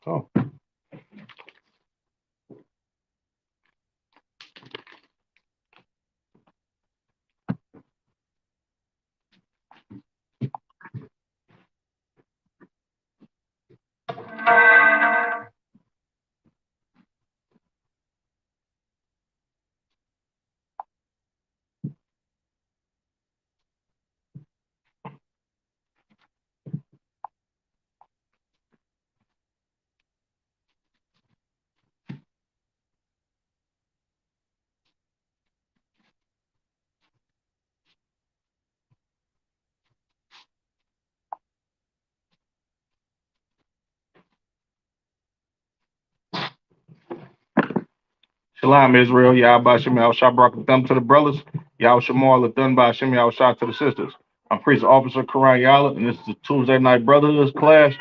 Oh, Shalom, Israel. Yahweh Shem Shah Barak Thumb to the brothers. Yahweh Shemal Lathan by Shem Shah to the sisters. I'm Priest Officer Karan Yala, and this is the Tuesday Night Brotherhood class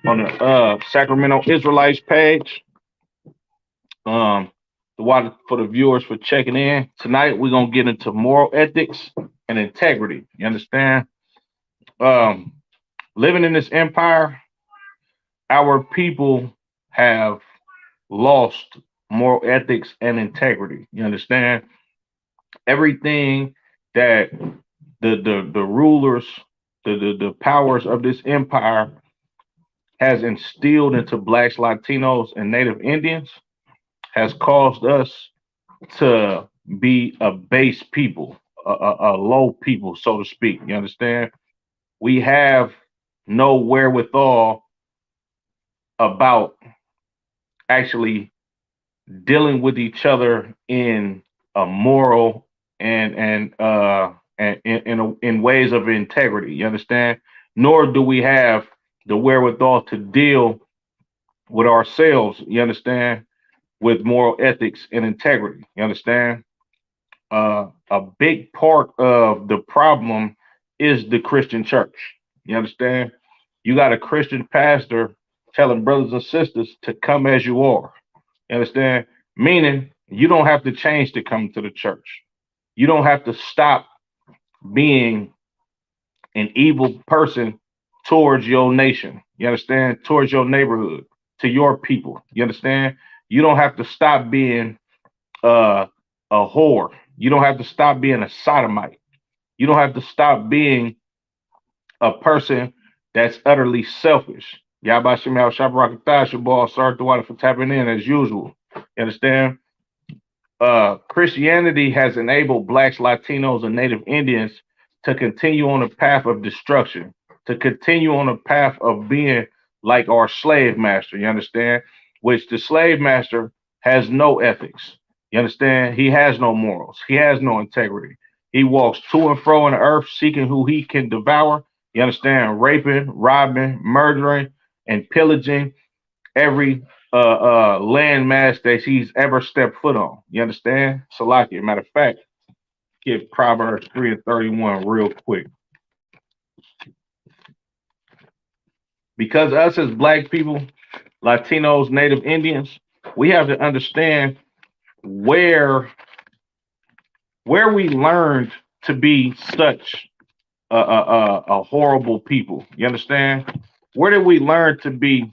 on the Sacramento Israelites page. The water for the viewers for checking in. Tonight we're gonna get into moral ethics and integrity. You understand? Um, Living in this empire, our people have lost moral ethics and integrity. You understand? Everything that the rulers, the powers of this empire has instilled into blacks, Latinos, and Native Indians has caused us to be a base people, a low people, so to speak. You understand? We have no wherewithal about actually dealing with each other in a moral and in ways of integrity. You understand? Nor do we have the wherewithal to deal with ourselves. You understand? With moral ethics and integrity. You understand? A big part of the problem is the Christian church. You understand? You got a Christian pastor telling brothers and sisters to come as you are. You understand? Meaning you don't have to change to come to the church. You don't have to stop being an evil person towards your nation. You understand? Towards your neighborhood, to your people. You understand? You don't have to stop being uh, a whore. You don't have to stop being a sodomite. You don't have to stop being a person that's utterly selfish. Yabba Shemal Shabrak Ball, sorry to water for tapping in as usual. You understand? Christianity has enabled blacks, Latinos, and Native Indians to continue on a path of destruction, to continue on a path of being like our slave master, you understand? Which the slave master has no ethics. You understand? He has no morals. He has no integrity. He walks to and fro on the earth seeking who he can devour. You understand? Raping, robbing, murdering, and pillaging every landmass that he's ever stepped foot on. You understand? Salaki. Matter of fact, get Proverbs 3 and 31 real quick. Because us as black people, Latinos, Native Indians, we have to understand where we learned to be such a horrible people. You understand? Where did we learn to be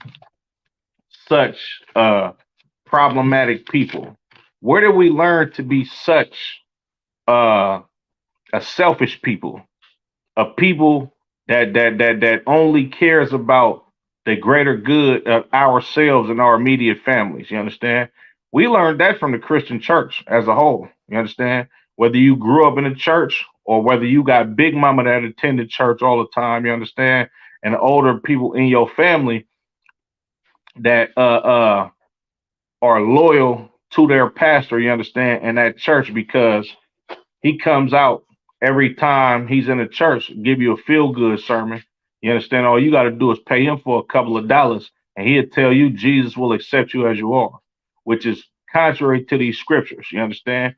such problematic people? Where did we learn to be such uh, a selfish people, a people that only cares about the greater good of ourselves and our immediate families? You understand? We learned that from the Christian church as a whole. You understand? Whether you grew up in a church or whether you got big mama that attended church all the time, you understand? And older people in your family that are loyal to their pastor, you understand, and that church because he comes out every time he's in a church, give you a feel good sermon. You understand? All you got to do is pay him for a couple of dollars, and he'll tell you Jesus will accept you as you are, which is contrary to these scriptures. You understand?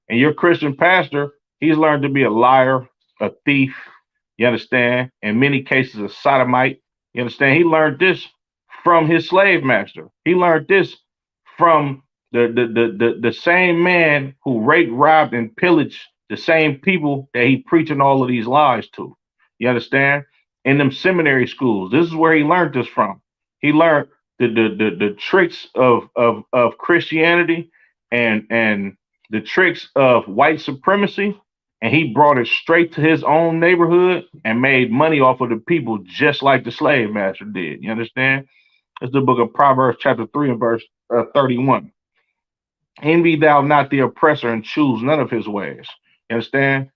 And your Christian pastor, he's learned to be a liar, a thief. You understand? In many cases, a sodomite. You understand? He learned this from his slave master. He learned this from the same man who raped, robbed, and pillaged the same people that he preaching all of these lies to. You understand? In them seminary schools, this is where he learned this from. He learned the tricks of Christianity and the tricks of white supremacy, and he brought it straight to his own neighborhood and made money off of the people just like the slave master did. You understand? It's the book of Proverbs, chapter 3 and verse 31. Envy thou not the oppressor and choose none of his ways. You understand?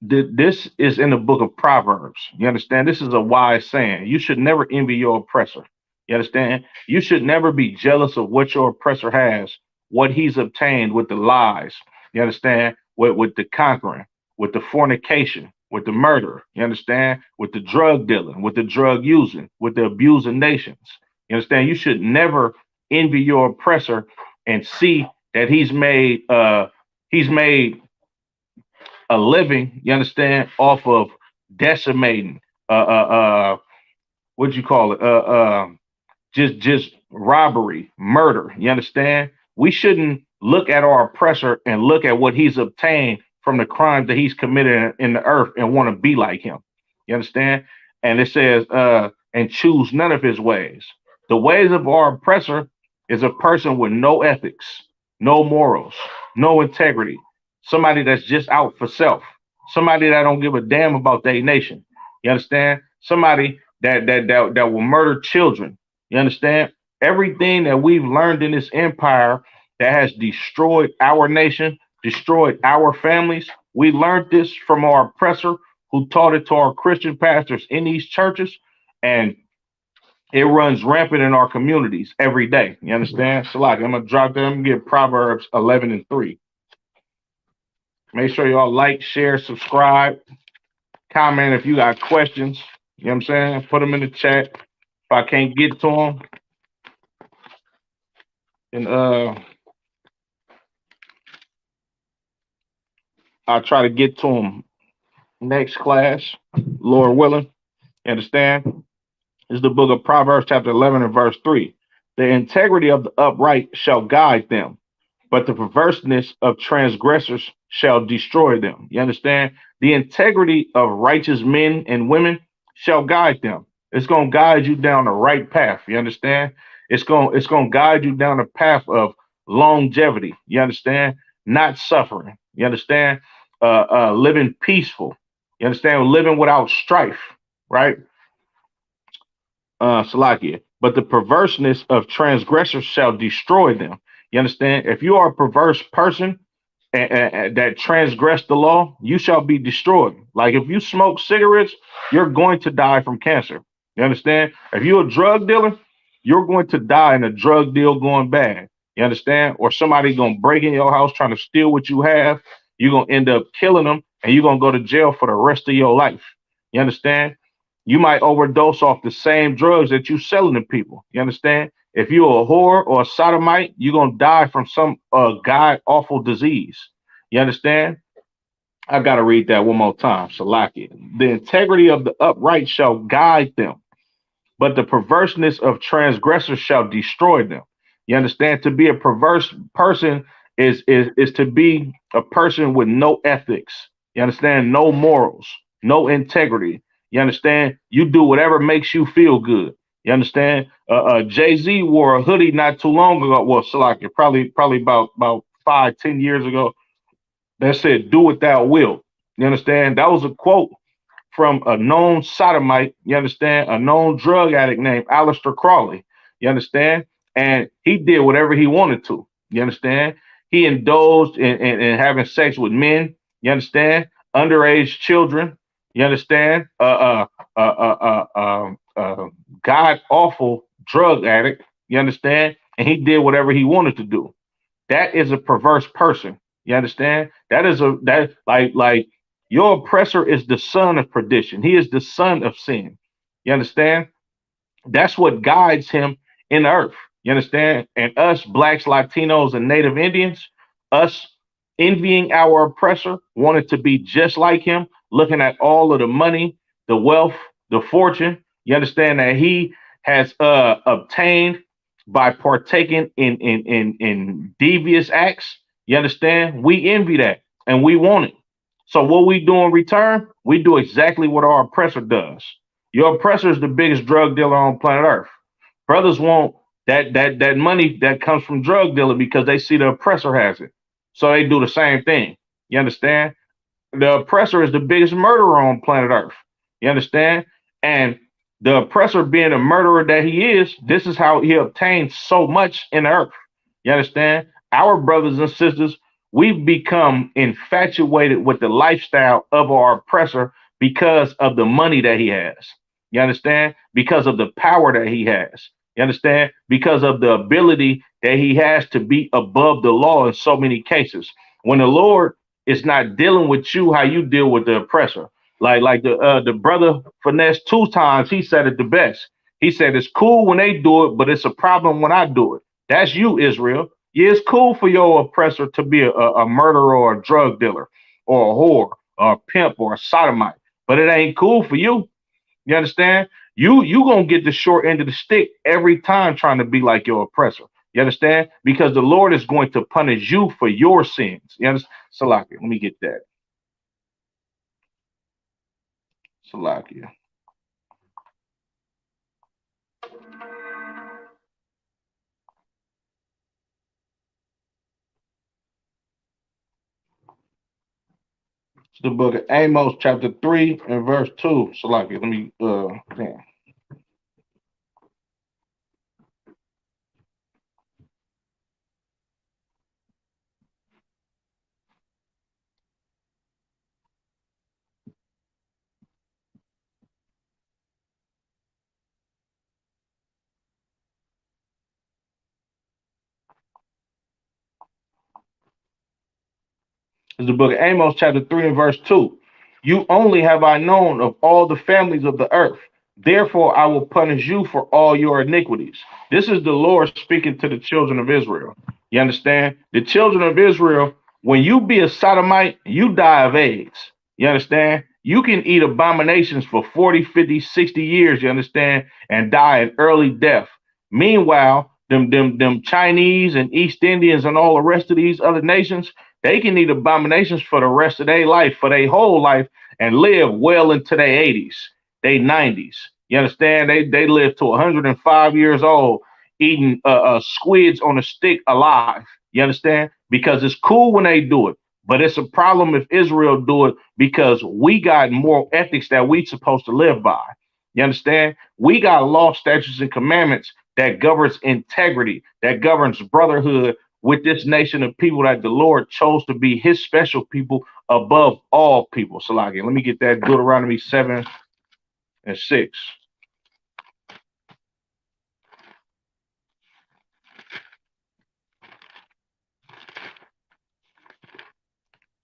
This is in the book of Proverbs. You understand? This is a wise saying. You should never envy your oppressor. You understand? You should never be jealous of what your oppressor has, what he's obtained with the lies. You understand? With the conquering, with the fornication, with the murder. You understand? With the drug dealing, with the drug using, with the abusing nations. You understand? You should never envy your oppressor and see that he's made a living, you understand, off of decimating, what you call it, just robbery, murder. You understand? We shouldn't look at our oppressor and look at what he's obtained from the crimes that he's committed in the earth and want to be like him. You understand? And it says, and choose none of his ways. The ways of our oppressor is a person with no ethics, no morals, no integrity, somebody that's just out for self, somebody that don't give a damn about their nation. You understand? Somebody that will murder children. You understand? Everything that we've learned in this empire that has destroyed our nation, destroyed our families, we learned this from our oppressor who taught it to our Christian pastors in these churches, and it runs rampant in our communities every day. You understand? So, like, I'm gonna drop them and get Proverbs 11 and 3. Make sure y'all like, share, subscribe, comment if you got questions. You know what I'm saying? Put them in the chat. If I can't get to them, and I'll try to get to them next class, Lord willing. You understand? This is the book of Proverbs, chapter 11 and verse 3. The integrity of the upright shall guide them, but the perverseness of transgressors shall destroy them. You understand? The integrity of righteous men and women shall guide them. It's going to guide you down the right path. You understand? It's going to guide you down the path of longevity. You understand? Not suffering. You understand? Living peaceful. You understand? Living without strife, right? Salakia. But the perverseness of transgressors shall destroy them. You understand? If you are a perverse person that transgress the law, you shall be destroyed. Like if you smoke cigarettes, you're going to die from cancer. You understand? If you're a drug dealer, you're going to die in a drug deal going bad. You understand? Or somebody gonna break in your house trying to steal what you have. You're gonna end up killing them, and you're gonna go to jail for the rest of your life. You understand? You might overdose off the same drugs that you selling to people. You understand? If you're a whore or a sodomite, you're gonna die from some god awful disease. You understand? I gotta read that one more time. Salaki. The integrity of the upright shall guide them, but the perverseness of transgressors shall destroy them. You understand? To be a perverse person is to be a person with no ethics. You understand? No morals, no integrity. You understand? You do whatever makes you feel good. You understand? Jay-Z wore a hoodie not too long ago. Well, Salaki, probably about 5, 10 years ago. That said, "Do what thou wilt." You understand? That was a quote from a known sodomite, you understand, a known drug addict named Aleister Crowley, you understand? And he did whatever he wanted to, you understand? He indulged in having sex with men, you understand? Underage children, you understand? God awful drug addict, you understand? And he did whatever he wanted to do. That is a perverse person. You understand? That like your oppressor is the son of perdition. He is the son of sin. You understand? That's what guides him in the earth. You understand? And us, blacks, Latinos, and Native Indians, us envying our oppressor, wanted to be just like him, looking at all of the money, the wealth, the fortune. You understand that he has obtained by partaking in devious acts. You understand? We envy that and we want it. So what we do in return, we do exactly what our oppressor does. Your oppressor is the biggest drug dealer on planet Earth. Brothers want that money that comes from drug dealing because they see the oppressor has it. So they do the same thing. You understand? The oppressor is the biggest murderer on planet Earth. You understand? And the oppressor being a murderer that he is, this is how he obtains so much in the earth. You understand? Our brothers and sisters, we've become infatuated with the lifestyle of our oppressor because of the money that he has. You understand? Because of the power that he has. You understand? Because of the ability that he has to be above the law in so many cases. When the Lord is not dealing with you how you deal with the oppressor. Like the brother finesse 2 times, he said it the best. He said it's cool when they do it, but it's a problem when I do it. That's you, Israel. Yeah, it's cool for your oppressor to be a murderer or a drug dealer or a whore or a pimp or a sodomite, but it ain't cool for you. You understand? You gonna get the short end of the stick every time trying to be like your oppressor. You understand? Because the Lord is going to punish you for your sins. You understand? Salakia, let me get that. Salakia. It's the book of Amos, chapter 3 and verse 2. Salakia, let me damn. It's the book of Amos, chapter 3 and verse 2. You only have I known of all the families of the earth. Therefore, I will punish you for all your iniquities. This is the Lord speaking to the children of Israel. You understand? The children of Israel, when you be a sodomite, you die of AIDS. You understand? You can eat abominations for 40, 50, 60 years, you understand, and die an early death. Meanwhile, them Chinese and East Indians and all the rest of these other nations, they can eat abominations for the rest of their life, for their whole life, and live well into their 80s, their 90s. You understand? They live to 105 years old, eating squids on a stick alive. You understand? Because it's cool when they do it, but it's a problem if Israel do it because we got moral ethics that we supposed to live by. You understand? We got law, statutes, and commandments that governs integrity, that governs brotherhood, with this nation of people that the Lord chose to be his special people above all people. Salaki, let me get that Deuteronomy 7 and 6.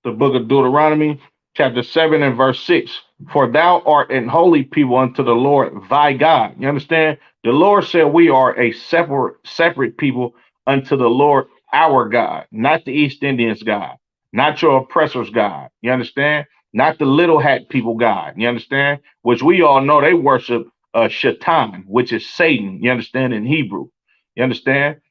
The book of Deuteronomy, chapter 7 and verse 6. For thou art an holy people unto the Lord thy God. You understand? The Lord said we are a separate people unto the Lord our God, not the East Indians God, not your oppressor's God. You understand? Not the little hat people God. You understand? Which we all know they worship Shaitan, which is Satan. You understand? In Hebrew. You understand?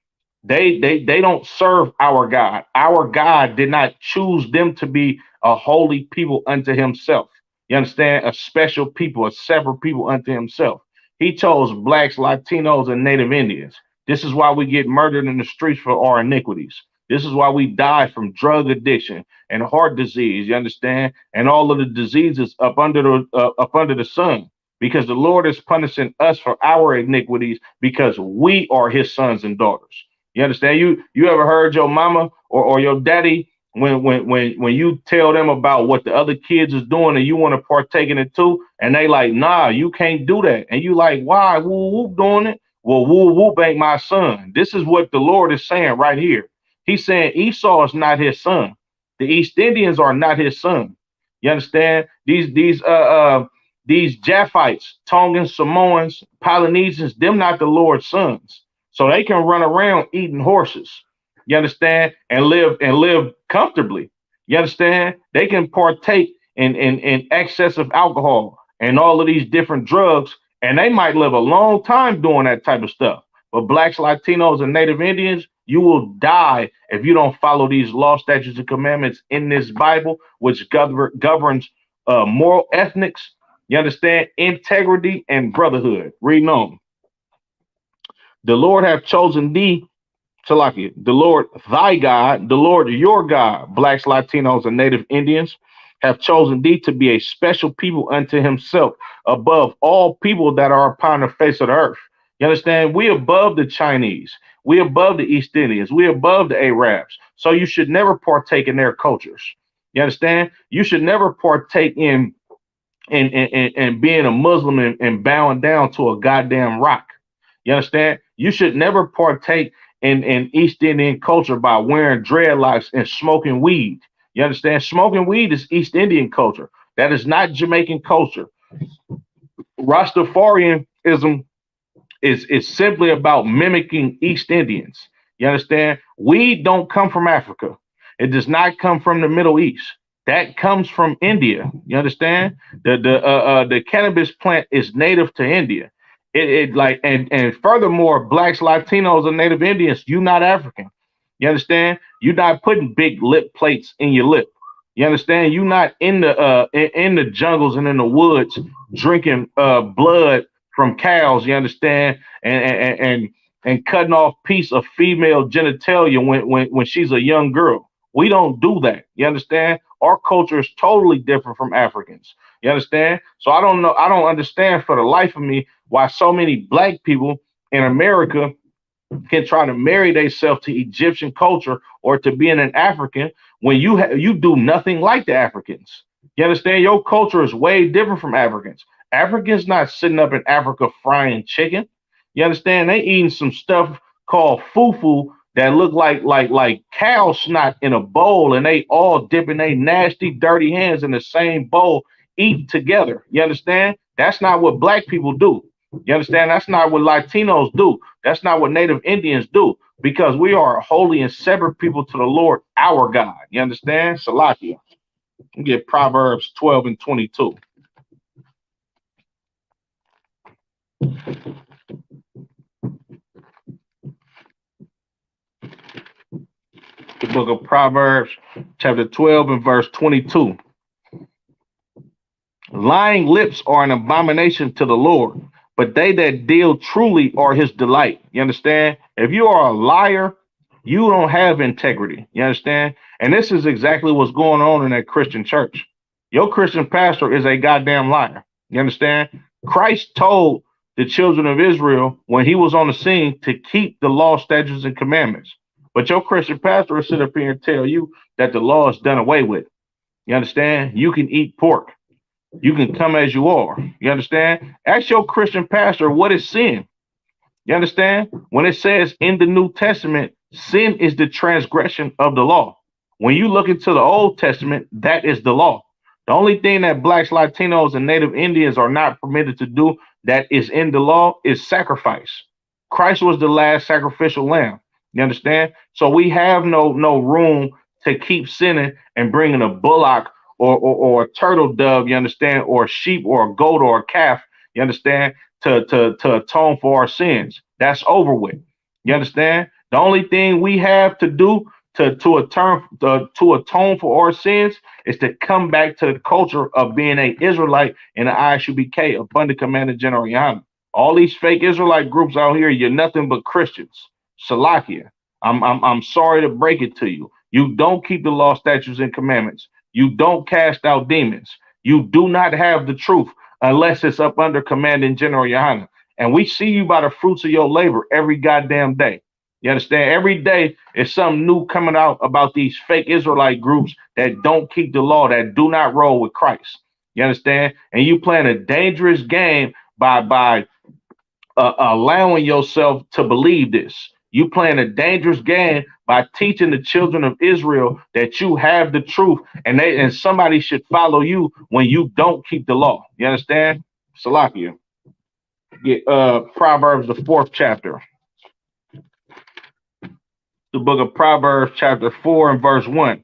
They don't serve our God. Our God did not choose them to be a holy people unto himself. You understand? A special people, a separate people unto himself. He chose blacks, Latinos, and Native Indians. This is why we get murdered in the streets for our iniquities. This is why we die from drug addiction and heart disease. You understand? And all of the diseases up under the sun, because the Lord is punishing us for our iniquities because we are his sons and daughters. You understand? You ever heard your mama or your daddy when you tell them about what the other kids is doing and you want to partake in it too, and they like, nah, you can't do that. And you like, why? Woo whoop doing it? Well, woo whoop ain't my son. This is what the Lord is saying right here. He's saying Esau is not his son. The East Indians are not his son. You understand? These Japhites, Tongans, Samoans, Polynesians, them not the Lord's sons. So they can run around eating horses. You understand? And live comfortably. You understand? They can partake in excess of alcohol and all of these different drugs, and they might live a long time doing that type of stuff. But blacks, Latinos, and Native Indians, you will die if you don't follow these law, statutes, and commandments in this Bible, which governs moral ethics. You understand? Integrity and brotherhood. Read on. The Lord hath chosen thee, Salaki, the Lord thy God, the Lord your God, blacks, Latinos, and Native Indians, have chosen thee to be a special people unto himself above all people that are upon the face of the earth. You understand? We above the Chinese. We above the East Indians. We above the Arabs. So you should never partake in their cultures. You understand? You should never partake in being a Muslim and bowing down to a goddamn rock. You understand? You should never partake in East Indian culture by wearing dreadlocks and smoking weed. You understand? Smoking weed is East Indian culture. That is not Jamaican culture. Rastafarianism is simply about mimicking East Indians. You understand? Weed don't come from Africa. It does not come from the Middle East. That comes from India. You understand? The cannabis plant is native to India. It like and furthermore, blacks, Latinos, and Native Indians, you not African. You understand? You're not putting big lip plates in your lip. You understand? You're not in the jungles and in the woods drinking blood from cows. You understand? And cutting off piece of female genitalia when she's a young girl. We don't do that. You understand? Our culture is totally different from Africans. You understand? So I don't know. I don't understand for the life of me why so many black people in America can try to marry themselves to Egyptian culture or to being an African when you do nothing like the Africans. You understand? Your culture is way different from Africans. Africans not sitting up in Africa frying chicken. You understand? They eating some stuff called fufu that look like cow snot in a bowl, and they all dipping their nasty, dirty hands in the same bowl, eating together. You understand? That's not what black people do. You understand? That's not what Latinos do. That's not what Native Indians do, because we are holy and separate people to the Lord, our God. You understand? Salakia. You get Proverbs 12 and 22. The book of Proverbs, chapter 12 and verse 22. Lying lips are an abomination to the Lord, but they that deal truly are his delight. You understand? If you are a liar, you don't have integrity. You understand? And this is exactly what's going on in that Christian church. Your Christian pastor is a goddamn liar. You understand? Christ told the children of Israel when he was on the scene to keep the law, statutes, and commandments. But your Christian pastor will sit up here and tell you that the law is done away with. You understand? You can eat pork. You can come as you are. You understand? Ask your Christian pastor, what is sin? You understand? When it says in the New Testament, sin is the transgression of the law. When you look into the Old Testament, that is the law. The only thing that blacks, Latinos, and Native Indians are not permitted to do that is in the law is sacrifice. Christ was the last sacrificial lamb. You understand? So we have no room to keep sinning and bringing a bullock or a turtle dove, you understand, or a sheep or a goat or a calf, you understand, to atone for our sins. That's over with. You understand? The only thing we have to do to atone for our sins is to come back to the culture of being an Israelite in the ISUBK, Abundant Commander General Yana. All these fake Israelite groups out here, you're nothing but Christians. Salakia. I'm sorry to break it to you. You don't keep the law, statutes, and commandments. You don't cast out demons. You do not have the truth unless it's up under Commanding General Yohana. And we see you by the fruits of your labor every goddamn day. You understand? Every day is something new coming out about these fake Israelite groups that don't keep the law, that do not roll with Christ. You understand? And you playing a dangerous game by allowing yourself to believe this. You playing a dangerous game by teaching the children of Israel that you have the truth, and somebody should follow you when you don't keep the law. You understand? Salakia. Get Proverbs, the 4th chapter. The book of Proverbs, chapter 4 and verse 1.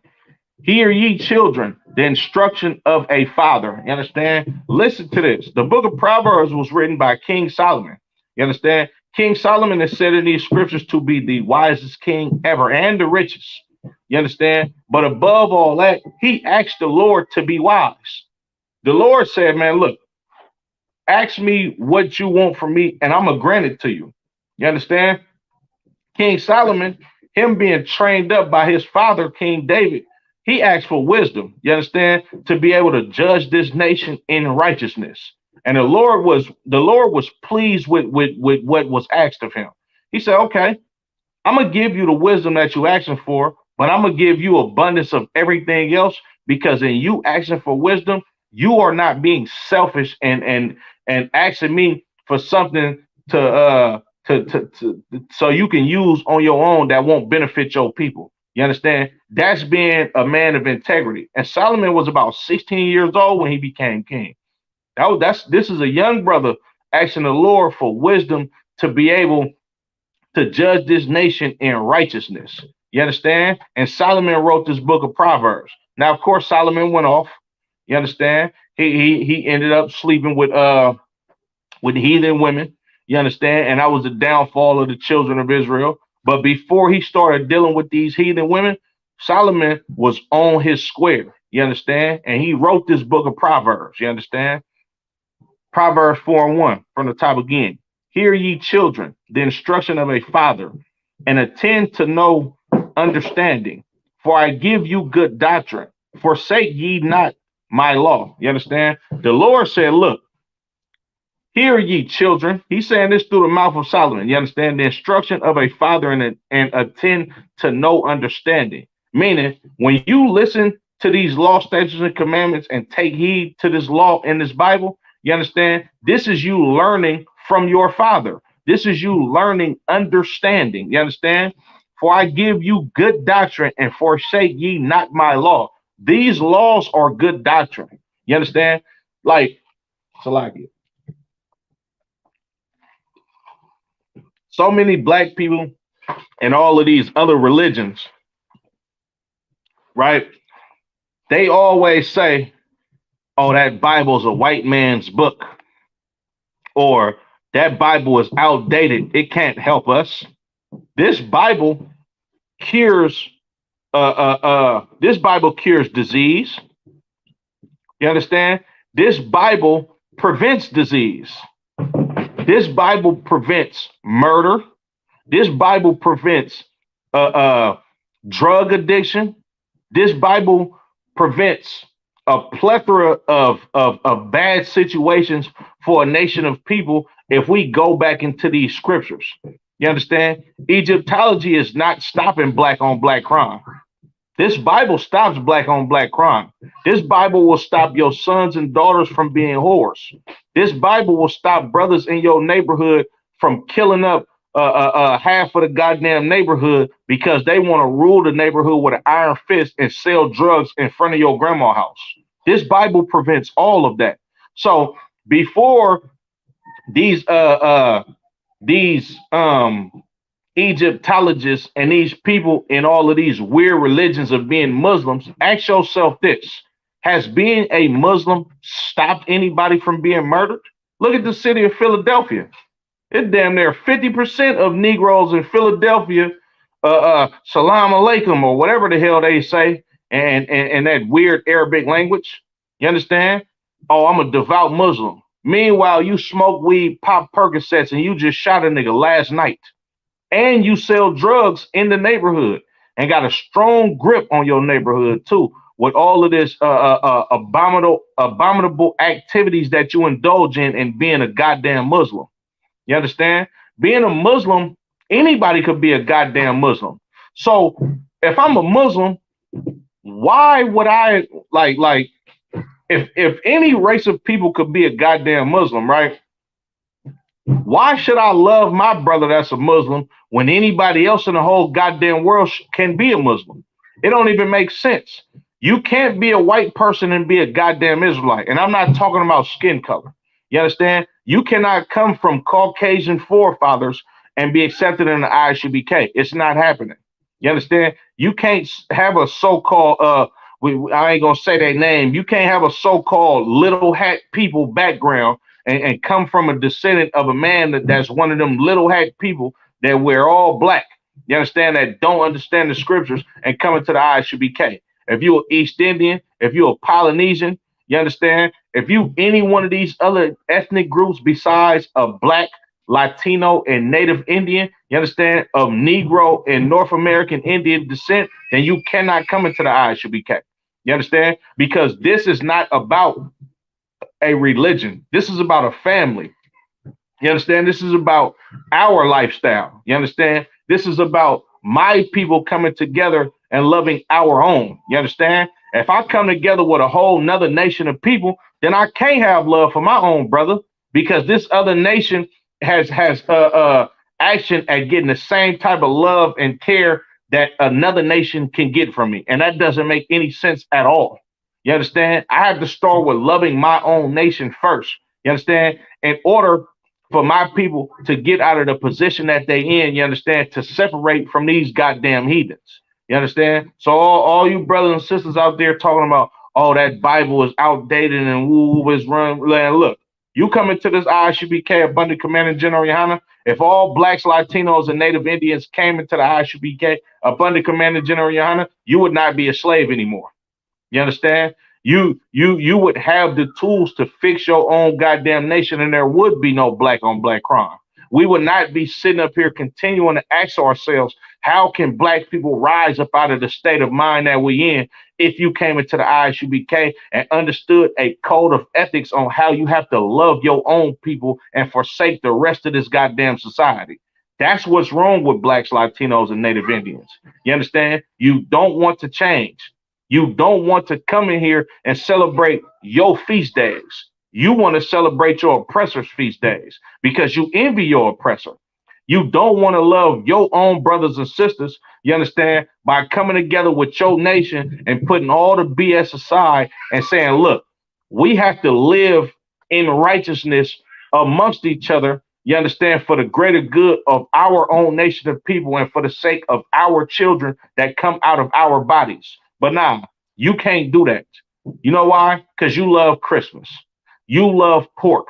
Hear ye children, the instruction of a father. You understand? Listen to this. The book of Proverbs was written by King Solomon. You understand? King Solomon is said in these scriptures to be the wisest king ever and the richest. You understand? But above all that, he asked the Lord to be wise. The Lord said, man, look, ask me what you want from me, and I'm going to grant it to you. You understand? King Solomon, him being trained up by his father, King David, he asked for wisdom, you understand, to be able to judge this nation in righteousness. And the Lord was pleased with what was asked of him. He said, okay, I'm gonna give you the wisdom that you asking for, but I'm gonna give you abundance of everything else because in you asking for wisdom, you are not being selfish and asking me for something to so you can use on your own that won't benefit your people. You understand? That's being a man of integrity. And Solomon was about 16 years old when he became king. This is a young brother asking the Lord for wisdom to be able to judge this nation in righteousness. You understand? And Solomon wrote this book of Proverbs. Now, of course, Solomon went off. You understand? He ended up sleeping with heathen women. You understand? And that was the downfall of the children of Israel. But before he started dealing with these heathen women, Solomon was on his square. You understand? And he wrote this book of Proverbs. You understand? Proverbs 4:1 from the top again. Hear ye children, the instruction of a father, and attend to know understanding. For I give you good doctrine. Forsake ye not my law. You understand? The Lord said, look, hear ye children. He's saying this through the mouth of Solomon. You understand? The instruction of a father and attend to know understanding. Meaning, when you listen to these law, statutes, and commandments and take heed to this law in this Bible, you understand? This is you learning from your father. This is you learning understanding. You understand? For I give you good doctrine and forsake ye not my law. These laws are good doctrine. You understand? Like, Salaki. So many black people and all of these other religions, right? They always say, oh, that Bible's a white man's book, or that Bible is outdated. It can't help us. This Bible cures this Bible cures disease. You understand? This Bible prevents disease. This Bible prevents murder. This Bible prevents drug addiction. This Bible prevents a plethora of bad situations for a nation of people if we go back into these scriptures. You understand? Egyptology is not stopping black on black crime. This Bible stops black on black crime. This Bible will stop your sons and daughters from being whores. This Bible will stop brothers in your neighborhood from killing up half of the goddamn neighborhood because they want to rule the neighborhood with an iron fist and sell drugs in front of your grandma's house. This Bible prevents all of that. So before these Egyptologists and these people in all of these weird religions of being Muslims, ask yourself this: has being a Muslim stopped anybody from being murdered? Look at the city of Philadelphia. It's damn near 50% of Negroes in Philadelphia, salam alaikum, or whatever the hell they say, and that weird Arabic language. You understand? Oh, I'm a devout Muslim. Meanwhile, you smoke weed, pop Percocets, and you just shot a nigga last night. And you sell drugs in the neighborhood and got a strong grip on your neighborhood too, with all of this abominable activities that you indulge in being a goddamn Muslim. You understand? Being a Muslim, anybody could be a goddamn Muslim. So if I'm a Muslim, why would I like if any race of people could be a goddamn Muslim, right? Why should I love my brother that's a Muslim when anybody else in the whole goddamn world can be a Muslim? It don't even make sense. You can't be a white person and be a goddamn Israelite. And I'm not talking about skin color. You understand? You cannot come from Caucasian forefathers and be accepted in the ISUBK. It's not happening. You understand? You can't have a so-called, I ain't going to say their name. You can't have a so-called little hat people background and come from a descendant of a man that's one of them little hat people that wear all black. You understand? That don't understand the scriptures and come into the ISUBK. If you're East Indian, if you're a Polynesian, you understand? If you any one of these other ethnic groups besides a black Latino, and Native Indian, you understand, of Negro and North American Indian descent, then you cannot come into the ISUBK. You understand? Because this is not about a religion. This is about a family. You understand? This is about our lifestyle. You understand? This is about my people coming together and loving our own. You understand? If I come together with a whole nother nation of people, then I can't have love for my own brother because this other nation has action at getting the same type of love and care that another nation can get from me, and that doesn't make any sense at all. You understand? I have to start with loving my own nation first. You understand? In order for my people to get out of the position that they in, you understand, to separate from these goddamn heathens. You understand? So all you brothers and sisters out there talking about, oh, that Bible is outdated and woo is run. Look, you come into this ISUBK Abundant Commanding General Yohana. If all blacks, Latinos, and Native Indians came into the ISUBK Abundant Commanding General Yohana, you would not be a slave anymore. You understand? You would have the tools to fix your own goddamn nation, and there would be no black on black crime. We would not be sitting up here continuing to ask ourselves, how can black people rise up out of the state of mind that we in if you came into the ISUBK and understood a code of ethics on how you have to love your own people and forsake the rest of this goddamn society. That's what's wrong with blacks, Latinos, and Native Indians. You understand? You don't want to change. You don't want to come in here and celebrate your feast days. You want to celebrate your oppressor's feast days because you envy your oppressor. You don't want to love your own brothers and sisters, you understand, by coming together with your nation and putting all the BS aside and saying, look, we have to live in righteousness amongst each other, you understand, for the greater good of our own nation of people and for the sake of our children that come out of our bodies. But nah, you can't do that. You know why? Because you love Christmas. You love pork.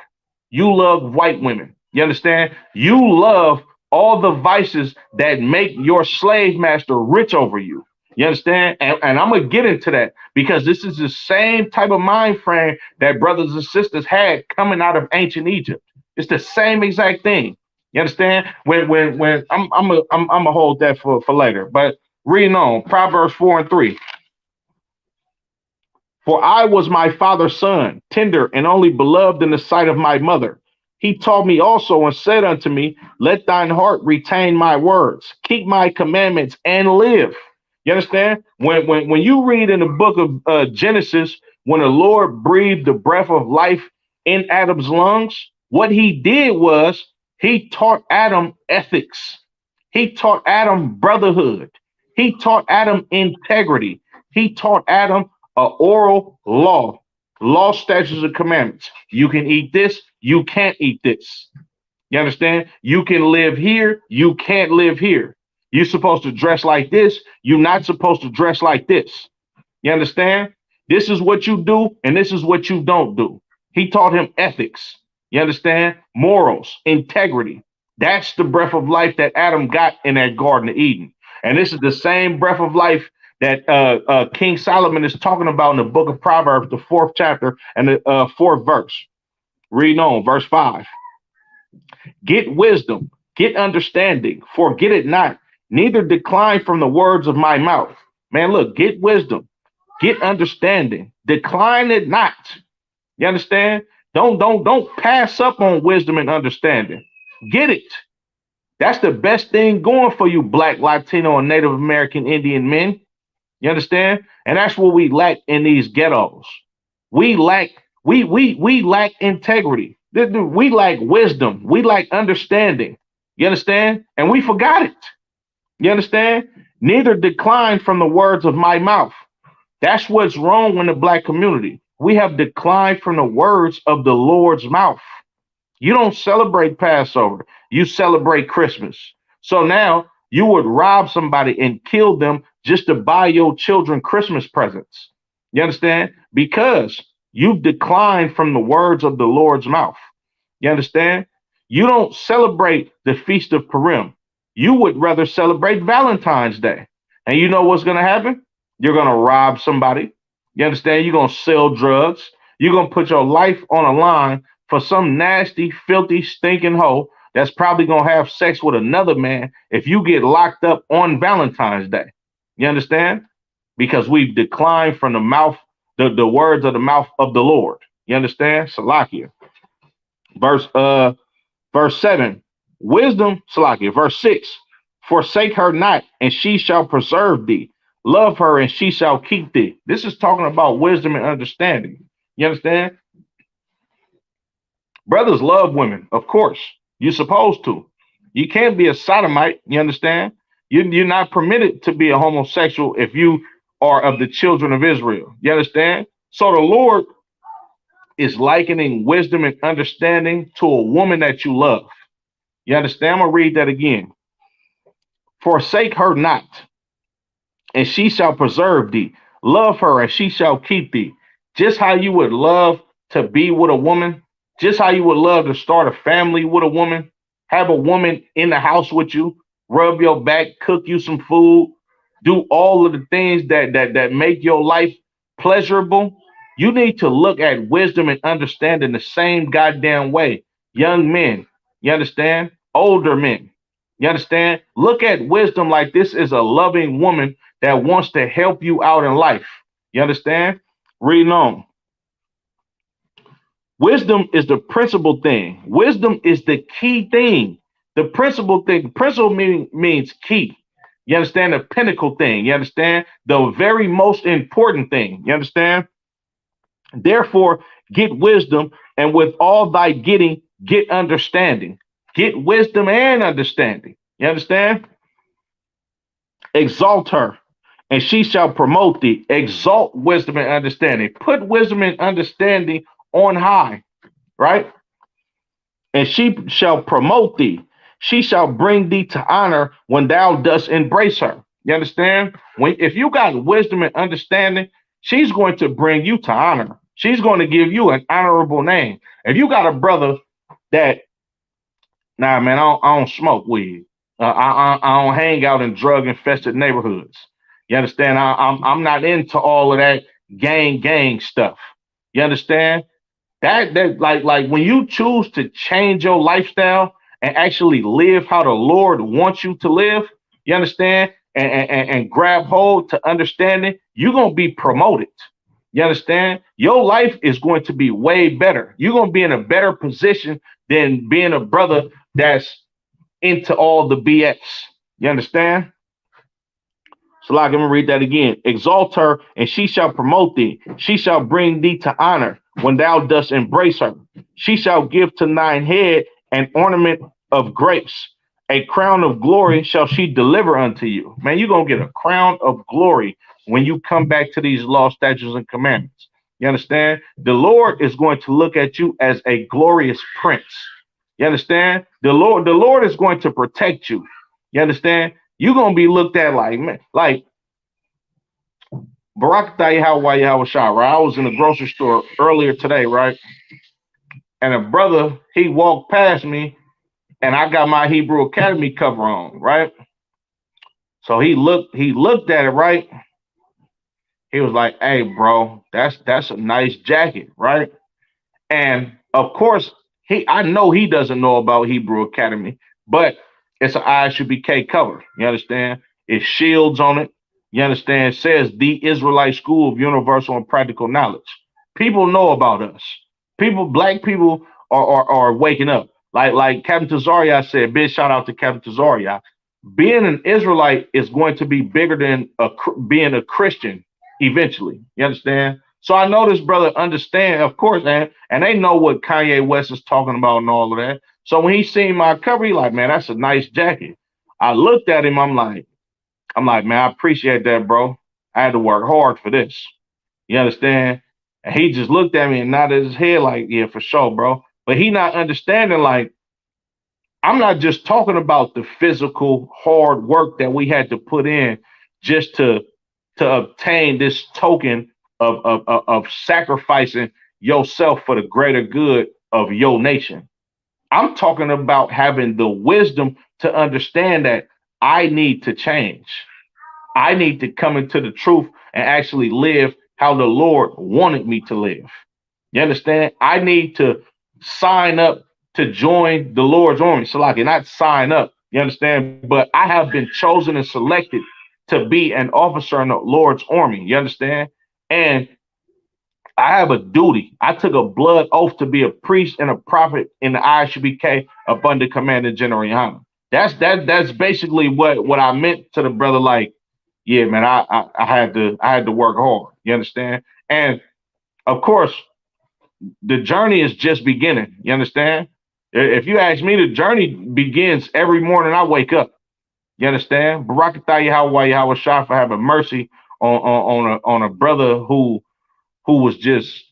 You love white women. You understand? You love all the vices that make your slave master rich over you. You understand? And I'm going to get into that because this is the same type of mind frame that brothers and sisters had coming out of ancient Egypt. It's the same exact thing. You understand? When I'm gonna hold that for later. But reading on, Proverbs 4:3. For I was my father's son, tender and only beloved in the sight of my mother. He taught me also and said unto me, let thine heart retain my words, keep my commandments and live. You understand? When you read in the book of Genesis, when the Lord breathed the breath of life in Adam's lungs, what he did was he taught Adam ethics. He taught Adam brotherhood. He taught Adam integrity. He taught Adam oral law, statutes, and commandments. You can eat this. You can't eat this. You understand? You can live here. You can't live here. You're supposed to dress like this. You're not supposed to dress like this. You understand? This is what you do, and this is what you don't do. He taught him ethics. You understand? Morals, integrity. That's the breath of life that Adam got in that Garden of Eden. And this is the same breath of life that King Solomon is talking about in the book of Proverbs, the 4th chapter and the 4th verse. Read on, verse 5. Get wisdom, get understanding, forget it not, neither decline from the words of my mouth. Man, look, get wisdom, get understanding, decline it not. You understand? Don't pass up on wisdom and understanding. Get it. That's the best thing going for you, Black, Latino, and Native American Indian men. You understand? And that's what we lack in these ghettos. We lack integrity. We lack wisdom. We lack understanding. You understand? And we forgot it. You understand? Neither decline from the words of my mouth. That's what's wrong in the Black community. We have declined from the words of the Lord's mouth. You don't celebrate Passover. You celebrate Christmas. So now you would rob somebody and kill them just to buy your children Christmas presents. You understand? Because you've declined from the words of the Lord's mouth. You understand? You don't celebrate the Feast of Purim. You would rather celebrate Valentine's Day. And you know what's going to happen? You're going to rob somebody. You understand? You're going to sell drugs. You're going to put your life on a line for some nasty, filthy, stinking hoe that's probably gonna have sex with another man if you get locked up on Valentine's Day. You understand? Because we've declined from the mouth, the words of the mouth of the Lord. You understand? Salakia. Verse verse 7. Wisdom, Salakia. Verse 6. Forsake her not, and she shall preserve thee. Love her, and she shall keep thee. This is talking about wisdom and understanding. You understand? Brothers love women, of course. You're supposed to. You can't be a sodomite. You understand? You're not permitted to be a homosexual if you are of the children of Israel. You understand? So the Lord is likening wisdom and understanding to a woman that you love. You understand? I'm going to read that again. Forsake her not, and she shall preserve thee. Love her, and she shall keep thee. Just how you would love to be with a woman, just how you would love to start a family with a woman, have a woman in the house with you, rub your back, cook you some food, do all of the things that make your life pleasurable. You need to look at wisdom and understanding the same goddamn way. Young men, you understand? Older men, you understand? Look at wisdom like this is a loving woman that wants to help you out in life. You understand? Reading on. Wisdom is the principal thing. Wisdom is the key thing. The principal thing. Principal means key. You understand? The pinnacle thing. You understand? The very most important thing. You understand? Therefore, get wisdom, and with all thy getting, get understanding. Get wisdom and understanding. You understand? Exalt her, and she shall promote thee. Exalt wisdom and understanding. Put wisdom and understanding on high, right? And she shall promote thee. She shall bring thee to honor when thou dost embrace her. You understand? When if you got wisdom and understanding, she's going to bring you to honor. She's going to give you an honorable name. If you got a brother that, nah, man, I don't smoke weed. I don't hang out in drug infested neighborhoods. You understand? I'm not into all of that gang stuff. You understand? That like when you choose to change your lifestyle and actually live how the Lord wants you to live, you understand, and grab hold to understanding, you're gonna be promoted. You understand? Your life is going to be way better. You're gonna be in a better position than being a brother that's into all the BS. You understand? So, like, I'm gonna read that again. Exalt her, and she shall promote thee. She shall bring thee to honor when thou dost embrace her. She shall give to thine head an ornament of grace. A crown of glory shall she deliver unto you. Man, you're gonna get a crown of glory when you come back to these law, statutes, and commandments. You understand? The Lord is going to look at you as a glorious prince. You understand? The Lord is going to protect you. You understand? You're gonna be looked at like, man, like Barak Yahweh Shah, right? I was in the grocery store earlier today, right? And a brother, he walked past me, and I got my Hebrew Academy cover on, right? So he looked at it, right? He was like, "Hey, bro, that's a nice jacket, right?" And of course, I know he doesn't know about Hebrew Academy, but it's an ISUBK cover. You understand? It shields on it. You understand? It says the Israelite School of Universal and Practical Knowledge. People know about us. Black people are waking up. Like Captain Tazaria said, big shout out to Captain Tazaria. Being an Israelite is going to be bigger than being a Christian eventually. You understand? So I know this brother understand, of course, and they know what Kanye West is talking about and all of that. So when he seen my cover, he like, man, that's a nice jacket. I looked at him, I'm like, man, I appreciate that, bro. I had to work hard for this. You understand? And he just looked at me and nodded his head like, yeah, for sure, bro. But he not understanding, like, I'm not just talking about the physical hard work that we had to put in just to obtain this token of sacrificing yourself for the greater good of your nation. I'm talking about having the wisdom to understand that I need to change. I need to come into the truth and actually live how the Lord wanted me to live. You understand? I need to sign up to join the Lord's army. So like, not sign up, you understand? But I have been chosen and selected to be an officer in the Lord's army, you understand? And I have a duty. I took a blood oath to be a priest and a prophet in the ISUBK up under Commander General Yana. That's basically what I meant to the brother. Like, yeah, man, I had to work hard. You understand? And of course, the journey is just beginning. You understand? If you ask me, the journey begins every morning I wake up. You understand? Barakatah Yahweh Shah for having mercy on a brother who was just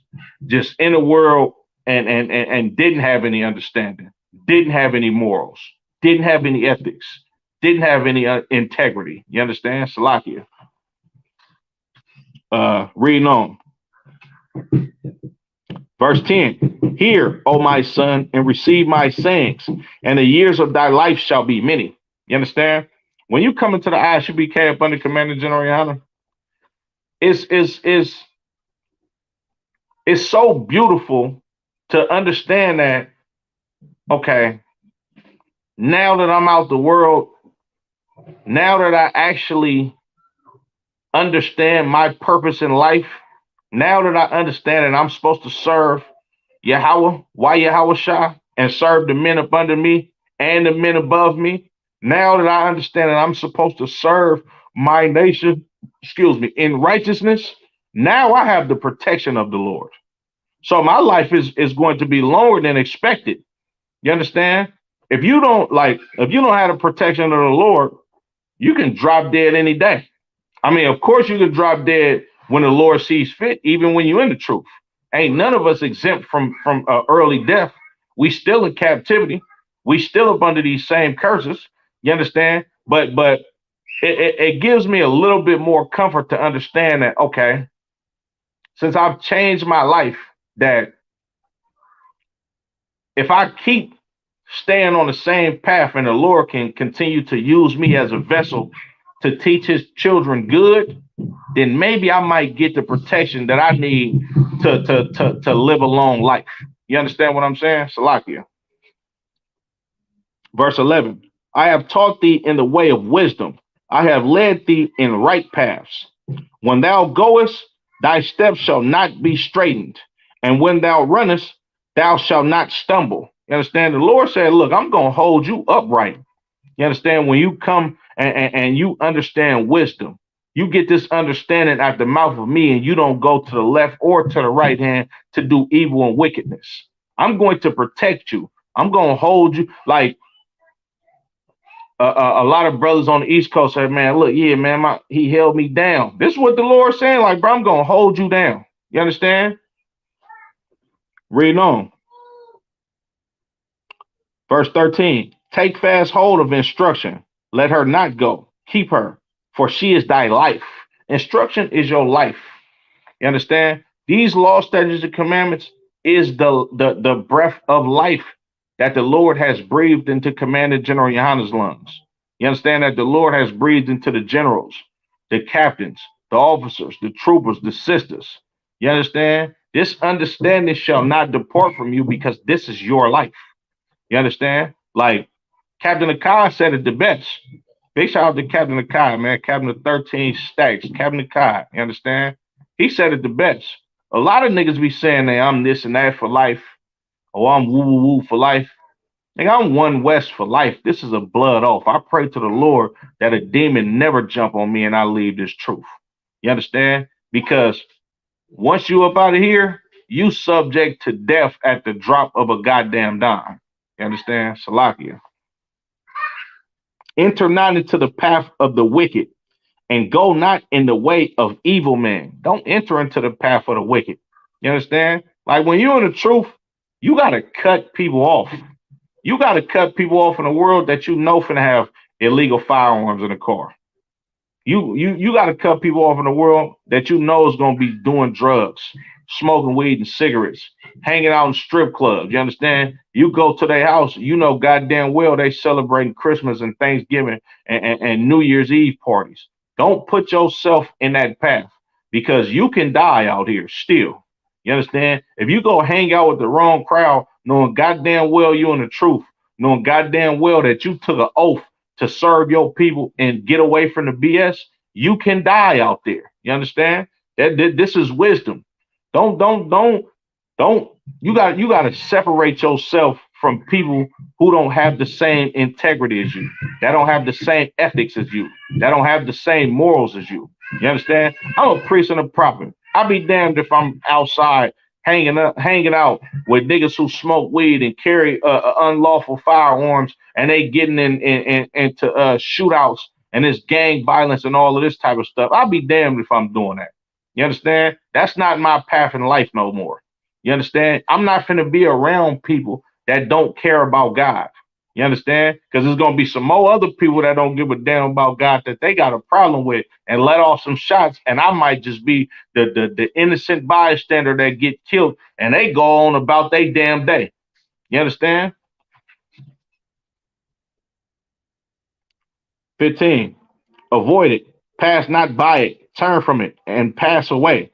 in the world and didn't have any understanding, didn't have any morals, didn't have any ethics, didn't have any integrity. You understand? Salakia. Reading on. Verse 10, hear, O my son, and receive my sayings, and the years of thy life shall be many. You understand? When you come into the ISUBK up under Commander General Yana, it's so beautiful to understand that, okay, now that I'm out the world, now that I actually understand my purpose in life, now that I understand that I'm supposed to serve Yahweh, why Yahweh Shah, and serve the men up under me and the men above me, now that I understand that I'm supposed to serve my nation, in righteousness, now I have the protection of the Lord. So my life is going to be longer than expected. You understand? If you don't have the protection of the Lord, you can drop dead any day. I mean, of course you can drop dead when the Lord sees fit, even when you're in the truth. Ain't none of us exempt from early death. We still in captivity. We still up under these same curses. You understand? But it gives me a little bit more comfort to understand that, okay, since I've changed my life, that if I keep staying on the same path and the Lord can continue to use me as a vessel to teach his children good, then maybe I might get the protection that I need to live a long life. You understand what I'm saying? Salakia. Verse 11, I have taught thee in the way of wisdom. I have led thee in right paths. When thou goest, thy steps shall not be straitened. And when thou runnest, thou shalt not stumble. You understand? The Lord said, look, I'm going to hold you upright. You understand? When you come and you understand wisdom, you get this understanding at the mouth of me, and you don't go to the left or to the right hand to do evil and wickedness. I'm going to protect you. I'm going to hold you. Like a lot of brothers on the East Coast say, man, look, yeah, man, he held me down. This is what the Lord's saying. Like, bro, I'm going to hold you down. You understand? Read on. Verse 13, take fast hold of instruction. Let her not go. Keep her, for she is thy life. Instruction is your life. You understand? These law, statutes, and commandments is the breath of life that the Lord has breathed into Commander General Yohana's lungs. You understand that the Lord has breathed into the generals, the captains, the officers, the troopers, the sisters. You understand? This understanding shall not depart from you, because this is your life. You understand? Like Captain Akai said it the best. Big shout out to Captain Akai, man. Captain of 13 stacks. Captain Akai, you understand? He said it the best. A lot of niggas be saying that I'm this and that for life, or I'm woo woo woo for life. Nigga, I'm one West for life. This is a blood oath. I pray to the Lord that a demon never jump on me and I leave this truth. You understand? Because once you up out of here, you subject to death at the drop of a goddamn dime. You understand? Salakia. Enter not into the path of the wicked, and go not in the way of evil men. Don't enter into the path of the wicked. You understand? Like when you're in the truth, you got to cut people off. You got to cut people off in a world that you know finna have illegal firearms in the car. You got to cut people off in a world that you know is going to be doing drugs, smoking weed and cigarettes, hanging out in strip clubs. You understand? You go to their house, you know goddamn well they celebrating Christmas and Thanksgiving and New Year's Eve parties. Don't put yourself in that path, because you can die out here still. You understand? If you go hang out with the wrong crowd, knowing goddamn well you in the truth, knowing goddamn well that you took an oath to serve your people and get away from the BS, you can die out there. You understand? This is wisdom. Don't you got to separate yourself from people who don't have the same integrity as you, that don't have the same ethics as you, that don't have the same morals as you. You understand? I'm a priest and a prophet. I'll be damned if I'm outside hanging out with niggas who smoke weed and carry unlawful firearms, and they getting into shootouts and this gang violence and all of this type of stuff. I'll be damned if I'm doing that. You understand? That's not my path in life no more. You understand? I'm not finna be around people that don't care about God. You understand? Because there's gonna be some more other people that don't give a damn about God that they got a problem with and let off some shots, and I might just be the innocent bystander that get killed, and they go on about their damn day. You understand? 15. Avoid it, pass not by it, turn from it, and pass away.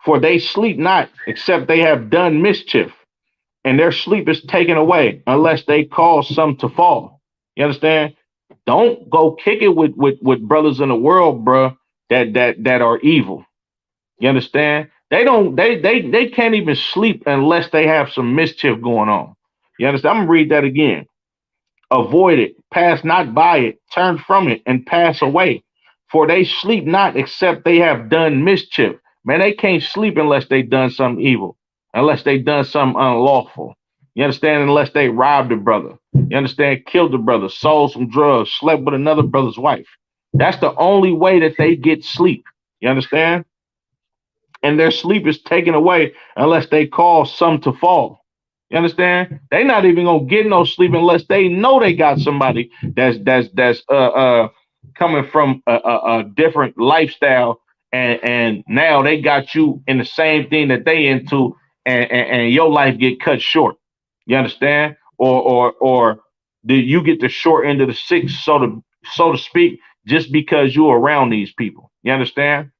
For they sleep not, except they have done mischief, and their sleep is taken away, unless they cause some to fall. You understand? Don't go kick it with brothers in the world, bro, that are evil. You understand? They can't even sleep unless they have some mischief going on. You understand? I'm gonna read that again. Avoid it, pass not by it, turn from it, and pass away. For they sleep not except they have done mischief. Man, they can't sleep unless they done something evil, unless they done something unlawful. You understand? Unless they robbed a brother. You understand? Killed a brother, sold some drugs, slept with another brother's wife. That's the only way that they get sleep. You understand? And their sleep is taken away unless they cause some to fall. You understand? They not even gonna get no sleep unless they know they got somebody that's coming from a different lifestyle, and now they got you in the same thing that they into, and your life get cut short. You understand? Or do you get the short end of the stick, so to speak, just because you're around these people? You understand?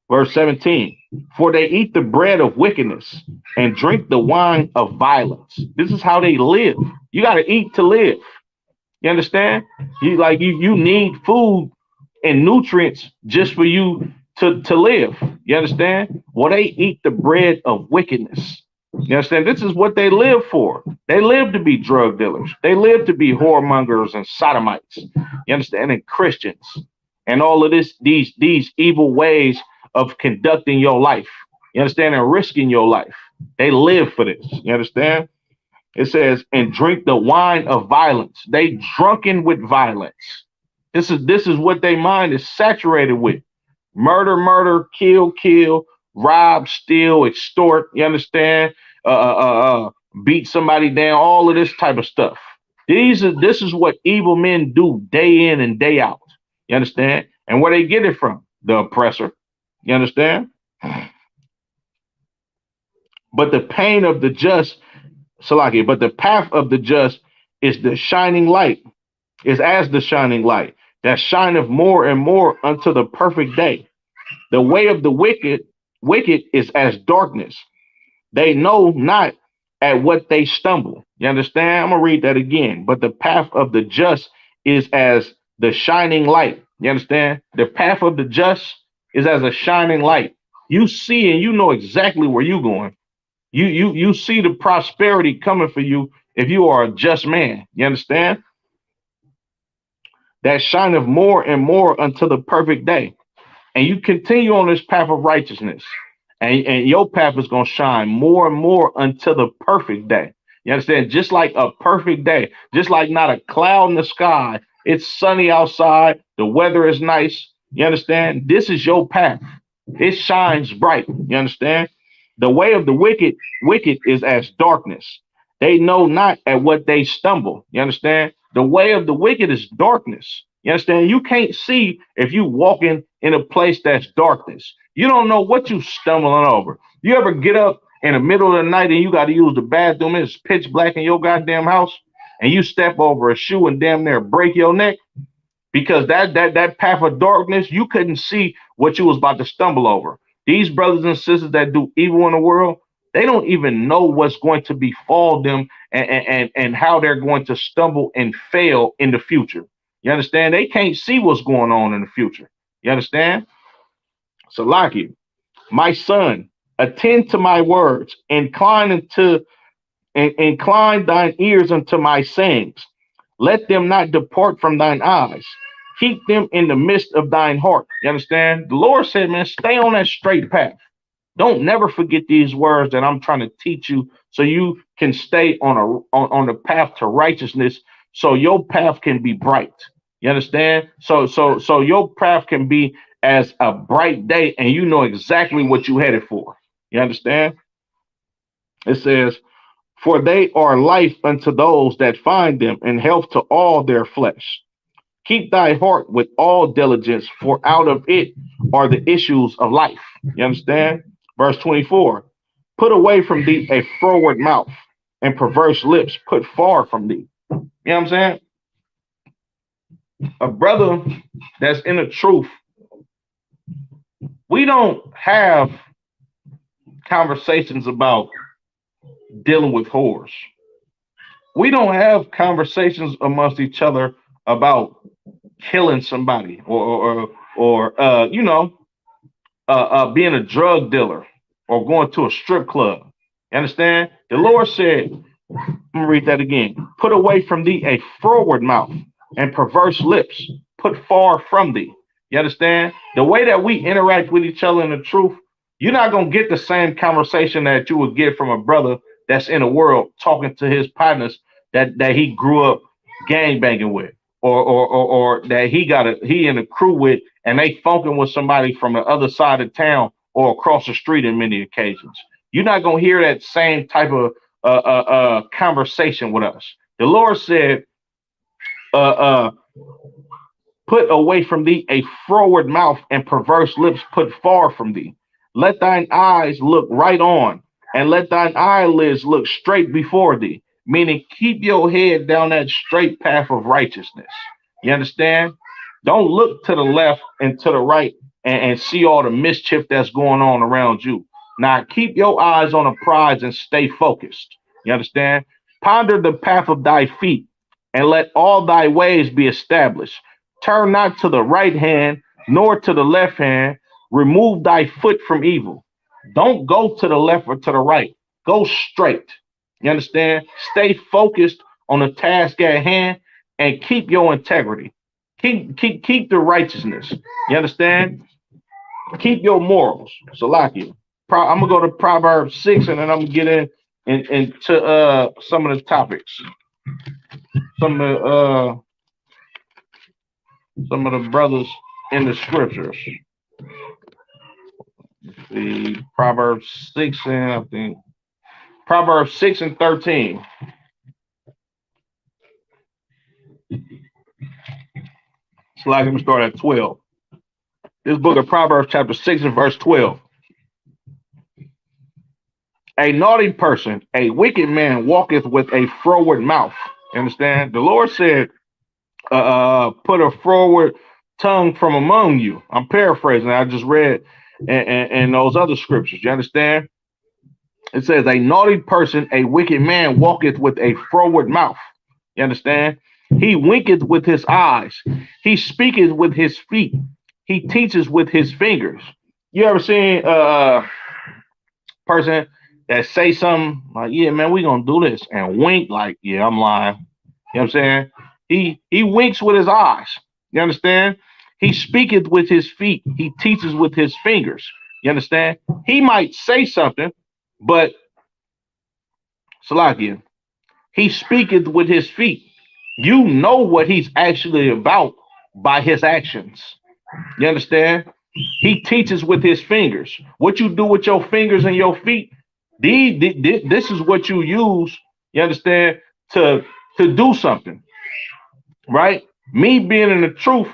Verse 17, for they eat the bread of wickedness and drink the wine of violence. This is how they live. You got to eat to live. You understand? You need food and nutrients just for you to live. You understand? Well, they eat the bread of wickedness. You understand? This is what they live for. They live to be drug dealers. They live to be whoremongers and sodomites. You understand? And Christians and all of these evil ways of conducting your life. You understand? And risking your life. They live for this. You understand? It says, and drink the wine of violence. They drunken with violence. This is what their mind is saturated with. Murder, murder, kill, rob, steal, extort. You understand? Beat somebody down. All of this type of stuff. This is what evil men do day in and day out. You understand? And where they get it from? The oppressor. You understand? But the pain of the just, Salaki, but the path of the just is the shining light, is as the shining light that shineth more and more unto the perfect day. The way of the wicked is as darkness. They know not at what they stumble. You understand? I'm gonna read that again. But the path of the just is as the shining light. You understand? The path of the just is as a shining light. You see and you know exactly where you're going. You see the prosperity coming for you if you are a just man. You understand? That shineth more and more until the perfect day. And you continue on this path of righteousness. And your path is going to shine more and more until the perfect day. You understand? Just like a perfect day, just like not a cloud in the sky. It's sunny outside. The weather is nice. You understand? This is your path. It shines bright. You understand? The way of the wicked is as darkness. They know not at what they stumble. You understand? The way of the wicked is darkness. You understand? You can't see if you walking in a place that's darkness. You don't know what you stumbling over. You ever get up in the middle of the night and you got to use the bathroom and it's pitch black in your goddamn house, and you step over a shoe and damn near break your neck because that path of darkness, you couldn't see what you was about to stumble over. These brothers and sisters that do evil in the world, They don't even know what's going to befall them, and how they're going to stumble and fail in the future. You understand? They can't see what's going on in the future. You understand? Salaki, my son, attend to my words, incline thine ears unto my sayings. Let them not depart from thine eyes. Keep them in the midst of thine heart. You understand? The Lord said, man, stay on that straight path. Don't never forget these words that I'm trying to teach you, so you can stay on the path to righteousness, so your path can be bright. You understand? So your path can be as a bright day, and you know exactly what you headed for. You understand? It says, for they are life unto those that find them, and health to all their flesh. Keep thy heart with all diligence, for out of it are the issues of life. You understand? Verse 24. Put away from thee a froward mouth, and perverse lips put far from thee. You know what I'm saying? A brother that's in the truth, we don't have conversations about dealing with whores. We don't have conversations amongst each other about killing somebody, or being a drug dealer, or going to a strip club. You understand? The Lord said, I'm gonna read that again. Put away from thee a froward mouth, and perverse lips put far from thee. You understand? The way that we interact with each other in the truth, you're not gonna get the same conversation that you would get from a brother that's in the world talking to his partners that he grew up gang banging with, or that he in a crew with, and they funking with somebody from the other side of town or across the street in many occasions. You're not gonna hear that same type of conversation with us. The Lord said, uh, uh, put away from thee a froward mouth, and perverse lips put far from thee. Let thine eyes look right on, and let thine eyelids look straight before thee. Meaning, keep your head down that straight path of righteousness. You understand? Don't look to the left and to the right, and see all the mischief that's going on around you. Now, keep your eyes on the prize and stay focused. You understand? Ponder the path of thy feet, and let all thy ways be established. Turn not to the right hand, nor to the left hand. Remove thy foot from evil. Don't go to the left or to the right. Go straight. You understand? Stay focused on the task at hand, and keep your integrity. Keep the righteousness. You understand? Keep your morals. Salakia. I'm gonna go to Proverbs 6, and then I'm gonna get into some of the topics. Some of the brothers in the scriptures. The Proverbs 6, and I think Proverbs 6 and 13. So like, let me start at 12. This book of Proverbs, chapter 6 and verse 12. A naughty person, a wicked man, walketh with a froward mouth. You understand? The Lord said, put a froward tongue from among you. I'm paraphrasing. I just read and those other scriptures. You understand? It says, a naughty person, a wicked man, walketh with a froward mouth. You understand? He winketh with his eyes. He speaketh with his feet. He teaches with his fingers. You ever seen a person that say something like, yeah, man, we gonna do this, and wink like, yeah, I'm lying. You know what I'm saying? He winks with his eyes. You understand? He speaketh with his feet. He teaches with his fingers. You understand? He might say something, but Salakia, he speaketh with his feet. You know what he's actually about by his actions. You understand? He teaches with his fingers. What you do with your fingers and your feet, this is what you use, you understand, to do something, right? Me being in the truth,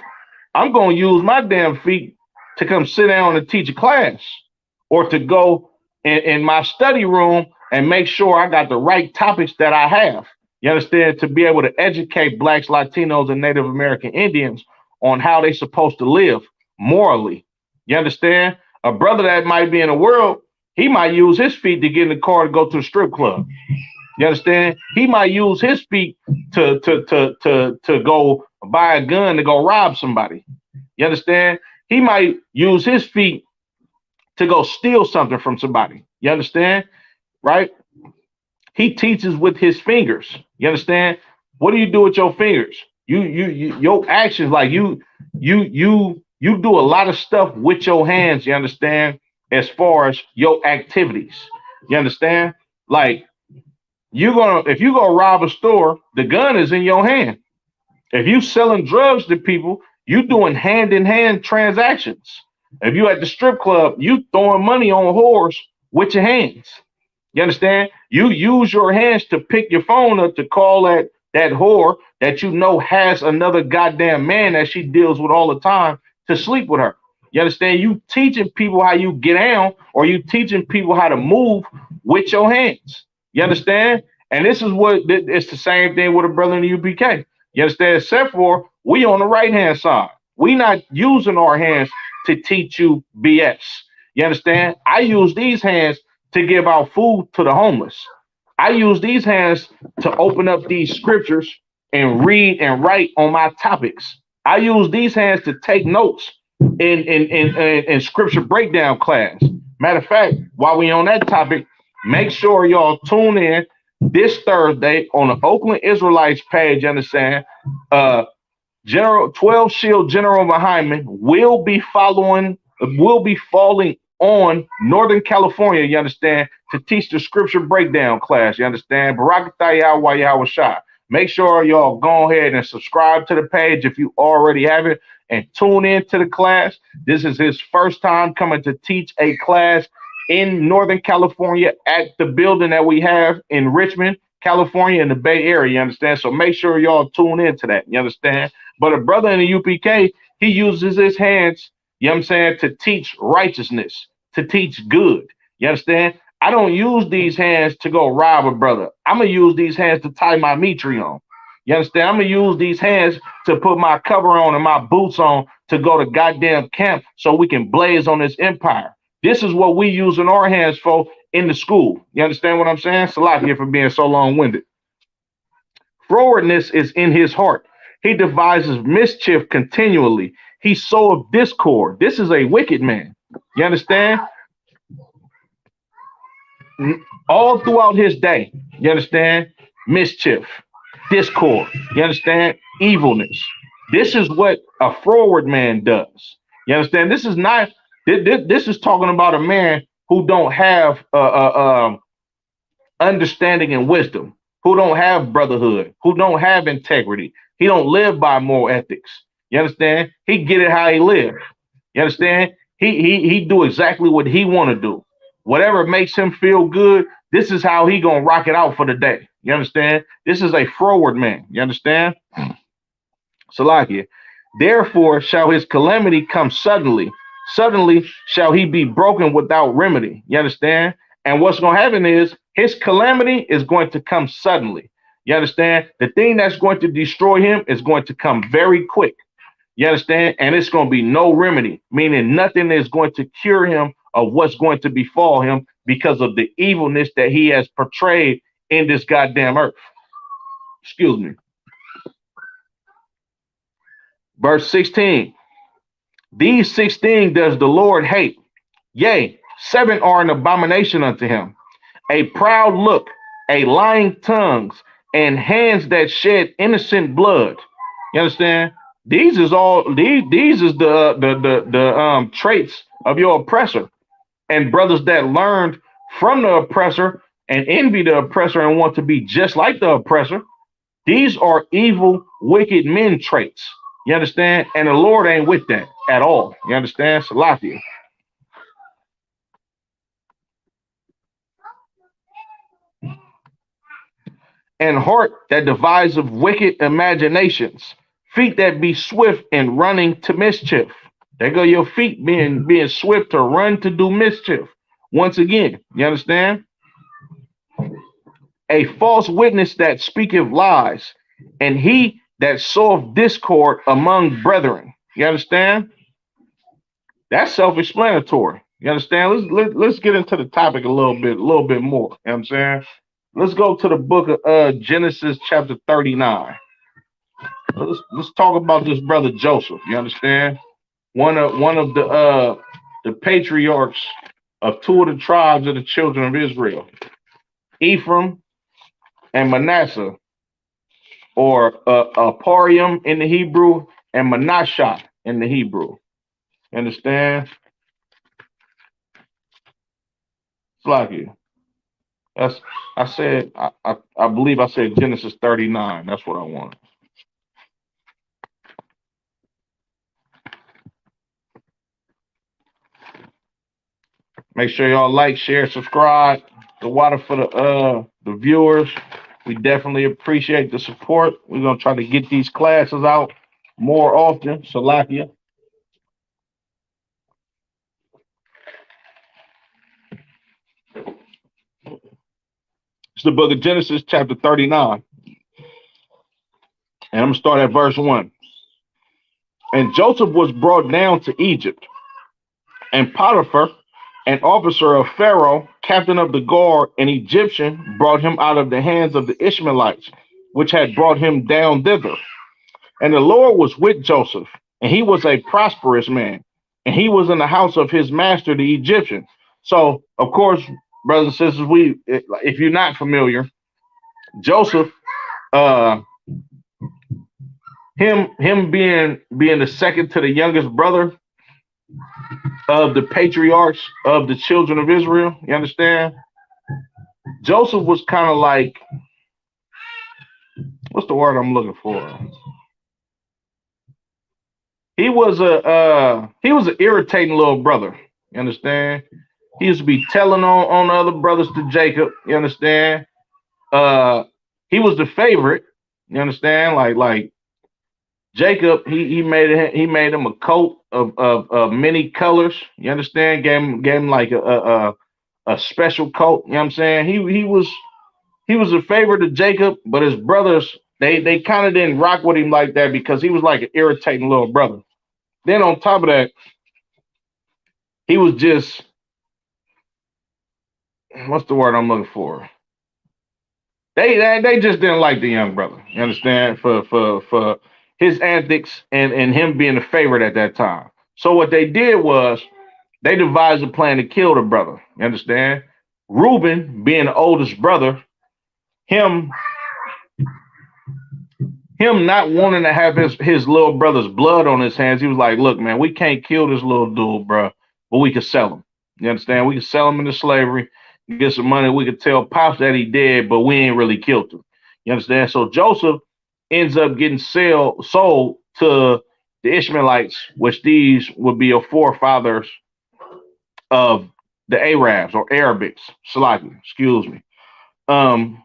I'm going to use my damn feet to come sit down and teach a class, or to go in my study room and make sure I got the right topics that I have. You understand? To be able to educate Blacks, Latinos, and Native American Indians on how they're supposed to live morally. You understand? A brother that might be in the world, He might use his feet to get in the car to go to a strip club. You understand? He might use his feet to go buy a gun to go rob somebody. You understand? He might use his feet to go steal something from somebody. You understand? Right? He teaches with his fingers. You understand? What do you do with your fingers? Your actions, like you do a lot of stuff with your hands, you understand, as far as your activities. You understand? Like if you go rob a store, the gun is in your hand. If you selling drugs to people, you doing hand in hand transactions. If you at the strip club, you throwing money on whores with your hands. You understand? You use your hands to pick your phone up to call that whore that you know has another goddamn man that she deals with all the time to sleep with her. You understand? You teaching people how you get down, or you teaching people how to move with your hands. You understand? And this is what it's the same thing with a brother in the UPK. You understand? Except for we on the right hand side. We not using our hands to teach you BS. You understand? I use these hands to give out food to the homeless. I use these hands to open up these scriptures and read and write on my topics. I use these hands to take notes in scripture breakdown class. Matter of fact, while we on that topic, make sure y'all tune in this Thursday on the Oakland Israelites page. Understand? General 12 Shield General Muhammad will be falling on Northern California, you understand, to teach the scripture breakdown class, you understand? Barakatah Yahweh Yahweh Shah. Make sure y'all go ahead and subscribe to the page if you already have it, and tune in to the class. This is his first time coming to teach a class in Northern California at the building that we have in Richmond, California, in the Bay Area, you understand? So make sure y'all tune into that, you understand? But a brother in the UPK, he uses his hands, you know what I'm saying, to teach righteousness, to teach good. You understand? I don't use these hands to go rob a brother. I'm going to use these hands to tie my mitri on. You understand? I'm going to use these hands to put my cover on and my boots on to go to goddamn camp so we can blaze on this empire. This is what we using our hands for in the school. You understand what I'm saying? Salakia for being so long-winded. Frowardness is in his heart. He devises mischief continually. He soweth discord. This is a wicked man. You understand? All throughout his day, you understand? Mischief, discord, you understand? Evilness. This is what a froward man does. You understand? This is not, this is talking about a man who don't have understanding and wisdom, who don't have brotherhood, who don't have integrity. He don't live by moral ethics. You understand? He get it how he live. You understand? He do exactly what he want to do. Whatever makes him feel good, this is how he gonna rock it out for the day. You understand? This is a froward man. You understand? Salakia. Therefore shall his calamity come suddenly. Suddenly shall he be broken without remedy. You understand? And what's gonna happen is his calamity is going to come suddenly. You understand? The thing that's going to destroy him is going to come very quick. You understand? And it's going to be no remedy, meaning nothing is going to cure him of what's going to befall him because of the evilness that he has portrayed in this goddamn earth. Excuse me. Verse 16. These 16 does the Lord hate. Yea, 7 are an abomination unto him. A proud look, a lying tongues, and hands that shed innocent blood. You understand? These is the traits of your oppressor, and brothers that learned from the oppressor and envy the oppressor and want to be just like the oppressor. These are evil, wicked men traits. You understand? And the Lord ain't with that at all. You understand? Salakia. And heart that deviseth wicked imaginations, feet that be swift in running to mischief. There go your feet being swift to run to do mischief. Once again, you understand? A false witness that speaketh lies, and he that soweth discord among brethren. You understand? That's self-explanatory. You understand? Let's get into the topic a little bit more. You know what I'm saying? Let's go to the book of Genesis chapter 39. Let's talk about this brother Joseph. You understand? One of the patriarchs of two of the tribes of the children of Israel, Ephraim and Manasseh, or Parium in the Hebrew and Manasseh in the Hebrew. You understand? It's like you. That's I believe I said Genesis 39. That's what I want. Make sure y'all like, share, subscribe. The water for the viewers. We definitely appreciate the support. We're gonna try to get these classes out more often. Salakia. It's the book of Genesis, chapter 39. And I'm gonna start at verse 1. And Joseph was brought down to Egypt, and Potiphar, an officer of Pharaoh, captain of the guard, an Egyptian, brought him out of the hands of the Ishmaelites, which had brought him down thither. And the Lord was with Joseph, and he was a prosperous man, and he was in the house of his master, the Egyptian. So, of course, brothers and sisters, if you're not familiar, Joseph, uh, him being the second to the youngest brother of the patriarchs of the children of Israel, you understand? Joseph was kind of like, what's the word I'm looking for? He was an irritating little brother. You understand? He used to be telling on other brothers to Jacob. You understand? Uh, he was the favorite. You understand? Like Jacob, he made him a coat of many colors. You understand? Gave him like a special coat. You know what I'm saying? He was a favorite to Jacob, but his brothers they kind of didn't rock with him like that because he was like an irritating little brother. Then on top of that, he was just, what's the word I'm looking for? They just didn't like the young brother. You understand? For his antics and him being the favorite at that time. So what they did was they devised a plan to kill the brother. You understand? Reuben, being the oldest brother, him him not wanting to have his little brother's blood on his hands, he was like, "Look, man, we can't kill this little dude, bro, but we could sell him. You understand? We could sell him into slavery, get some money. We could tell pops that he dead, but we ain't really killed him. You understand?" So Joseph ends up getting sold to the Ishmaelites, which these would be your forefathers of the Arabs or Arabics. Salaki, excuse me. Um,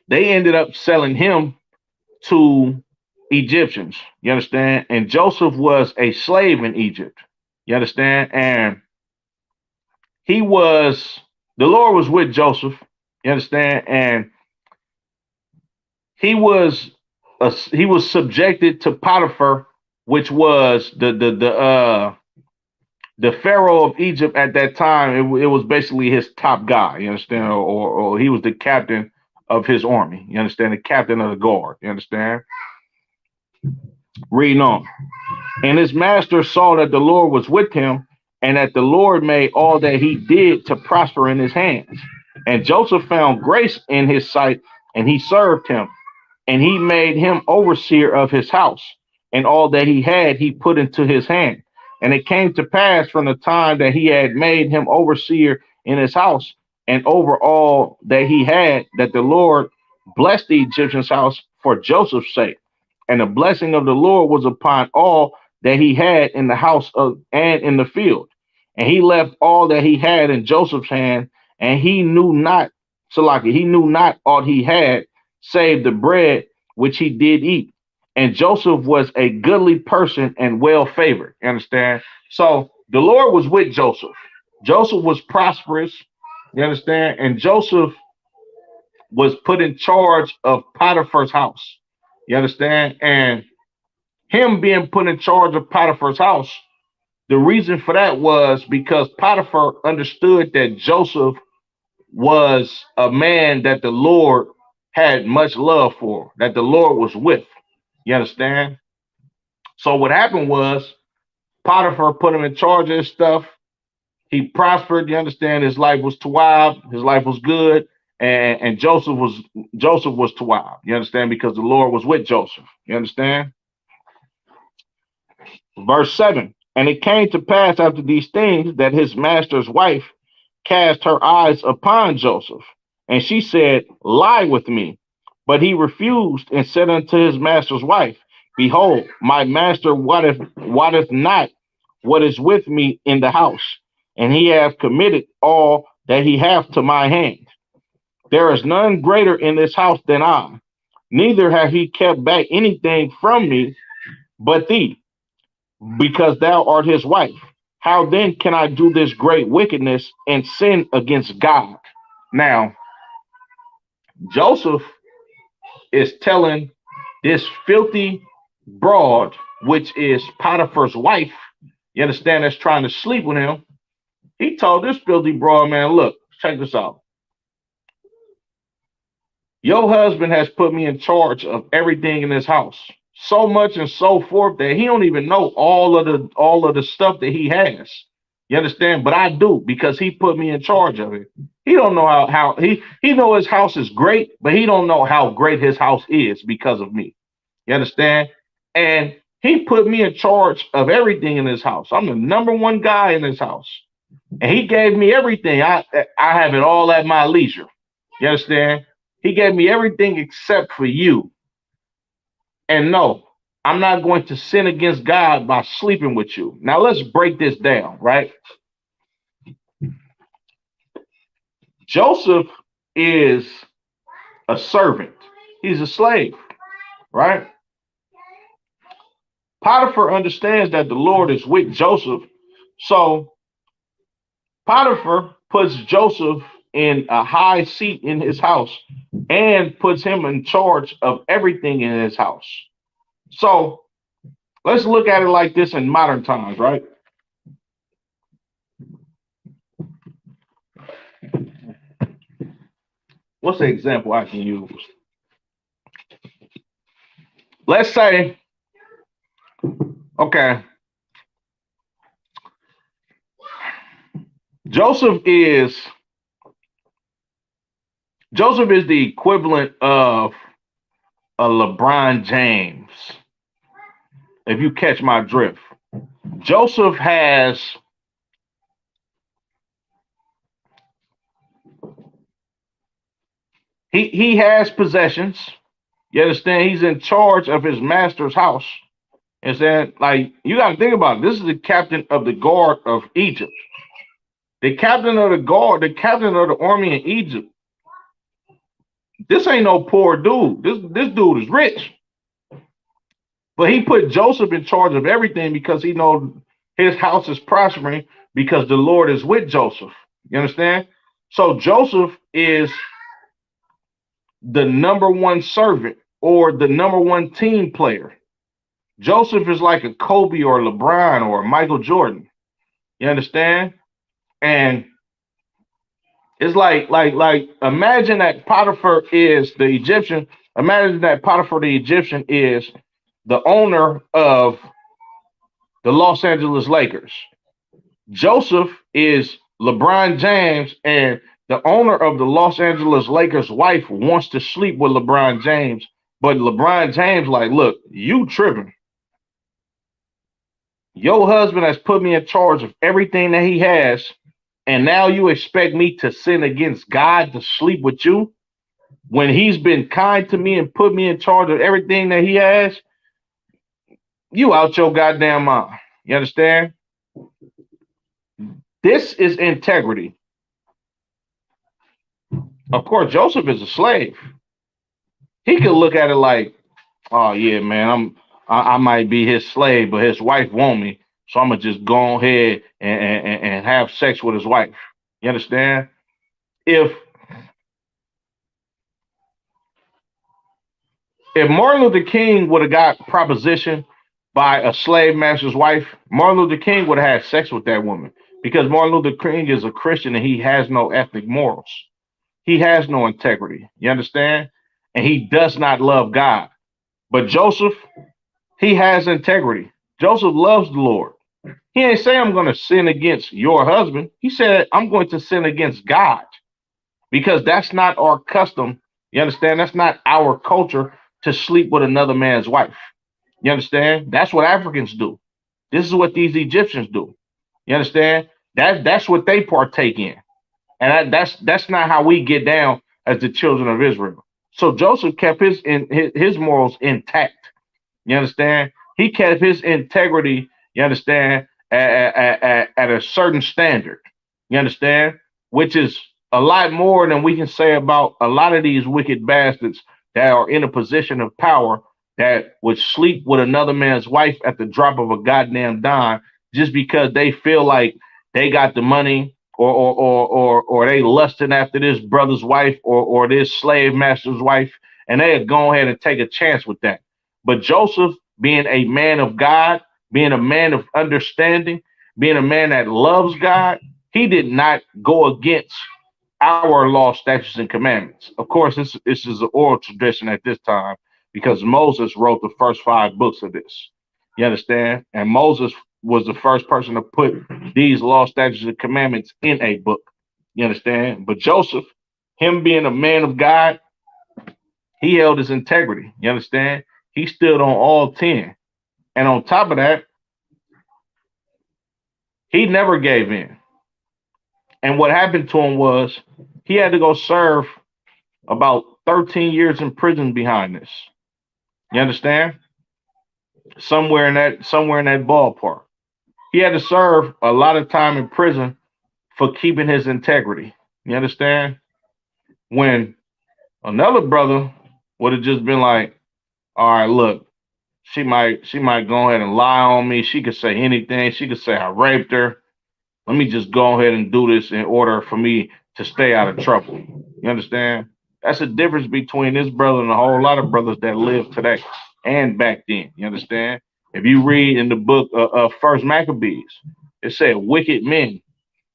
they ended up selling him to Egyptians. You understand? And Joseph was a slave in Egypt. You understand? And the Lord was with Joseph. You understand? And he was subjected to Potiphar, which was the Pharaoh of Egypt at that time. It was basically his top guy. You understand? Or he was the captain of his army. You understand? The captain of the guard. You understand? Reading on. And his master saw that the Lord was with him, and that the Lord made all that he did to prosper in his hands. And Joseph found grace in his sight, and he served him, and he made him overseer of his house, and all that he had he put into his hand. And it came to pass from the time that he had made him overseer in his house, and over all that he had, that the Lord blessed the Egyptian's house for Joseph's sake. And the blessing of the Lord was upon all that he had in the house and in the field. And he left all that he had in Joseph's hand, and he knew not, Salaki, he knew not aught he had, save the bread which he did eat. And Joseph was a goodly person and well favored. You understand? So the Lord was with Joseph. Joseph was prosperous. You understand? And Joseph was put in charge of Potiphar's house. You understand? And him being put in charge of Potiphar's house, The reason for that was because Potiphar understood that Joseph was a man that the Lord had much love for, that the Lord was with. You understand? So what happened was Potiphar put him in charge of his stuff. He prospered. You understand? His life was tawab. His life was good, and Joseph was tawab. You understand? Because the Lord was with Joseph. You understand? Verse 7. And it came to pass after these things that his master's wife cast her eyes upon Joseph, and she said, lie with me. But he refused and said unto his master's wife, behold, my master wotteth not what is with me in the house, and he hath committed all that he hath to my hand. There is none greater in this house than I, neither hath he kept back anything from me but thee, because thou art his wife. How then can I do this great wickedness and sin against God? Now, Joseph is telling this filthy broad, which is Potiphar's wife, you understand, that's trying to sleep with him. He told this filthy broad, man, look, check this out. Your husband has put me in charge of everything in this house, so much and so forth that he don't even know all of the stuff that he has. You understand? But I do, because he put me in charge of it. He don't know how he know his house is great, but he don't know how great his house is because of me. You understand? And he put me in charge of everything in his house. I'm the number one guy in his house. And he gave me everything. I have it all at my leisure. You understand? He gave me everything except for you. And no, I'm not going to sin against God by sleeping with you. Now let's break this down, right? Joseph is a servant. He's a slave, right? Potiphar understands that the Lord is with Joseph. So Potiphar puts Joseph in a high seat in his house and puts him in charge of everything in his house. So let's look at it like this in modern times, right? What's the example I can use? Let's say, okay, Joseph is Joseph is the equivalent of a LeBron James, if you catch my drift. Joseph has he has possessions. You understand? He's in charge of his master's house. And saying, like, you got to think about it. This is the captain of the guard of Egypt. The captain of the guard, the captain of the army in Egypt. This ain't no poor dude. This dude is rich. But he put Joseph in charge of everything because he knows his house is prospering because the Lord is with Joseph. You understand? So Joseph is the number one servant or the number one team player. Joseph is like a Kobe or LeBron or Michael Jordan. You understand? And it's like imagine that Potiphar is the Egyptian. Imagine that Potiphar the Egyptian is the owner of the Los Angeles Lakers. Joseph is LeBron James, and the owner of the Los Angeles Lakers' wife wants to sleep with LeBron James, but LeBron James like, look, you tripping. Your husband has put me in charge of everything that he has, and now you expect me to sin against God to sleep with you when he's been kind to me and put me in charge of everything that he has? You out your goddamn mind. You understand? This is integrity. Of course, Joseph is a slave. He could look at it like, oh yeah, man, I might be his slave, but his wife want me, so I'm gonna just go ahead and have sex with his wife. You understand? If if Martin Luther King would have got proposition by a slave master's wife, Martin Luther King would have had sex with that woman because Martin Luther King is a Christian and he has no ethnic morals. He has no integrity. You understand? And he does not love God. But Joseph, he has integrity. Joseph loves the Lord. He ain't say I'm going to sin against your husband. He said I'm going to sin against God because that's not our custom. You understand? That's not our culture to sleep with another man's wife. You understand? That's what Africans do. This is what these Egyptians do. You understand? That's what they partake in, and that's not how we get down as the children of Israel. So Joseph kept his morals intact. You understand? He kept his integrity. You understand? At a certain standard. You understand? Which is a lot more than we can say about a lot of these wicked bastards that are in a position of power that would sleep with another man's wife at the drop of a goddamn dime just because they feel like they got the money or they lusting after this brother's wife or this slave master's wife, and they go ahead and take a chance with that. But Joseph, being a man of God, being a man of understanding, being a man that loves God, he did not go against our law, statutes, and commandments. Of course, this is an oral tradition at this time because Moses wrote the first 5 books of this. You understand? And Moses was the first person to put these law, statutes, and commandments in a book. You understand? But Joseph, him being a man of God, he held his integrity. You understand? He stood on all 10. And on top of that, he never gave in. And what happened to him was he had to go serve about 13 years in prison behind this. You understand? Somewhere in that ballpark. He had to serve a lot of time in prison for keeping his integrity. You understand? When another brother would have just been like, all right, look, she might go ahead and lie on me. She could say anything. She could say I raped her. Let me just go ahead and do this in order for me to stay out of trouble. You understand? That's the difference between this brother and a whole lot of brothers that live today and back then. You understand? If you read in the book of First Maccabees, it said wicked men,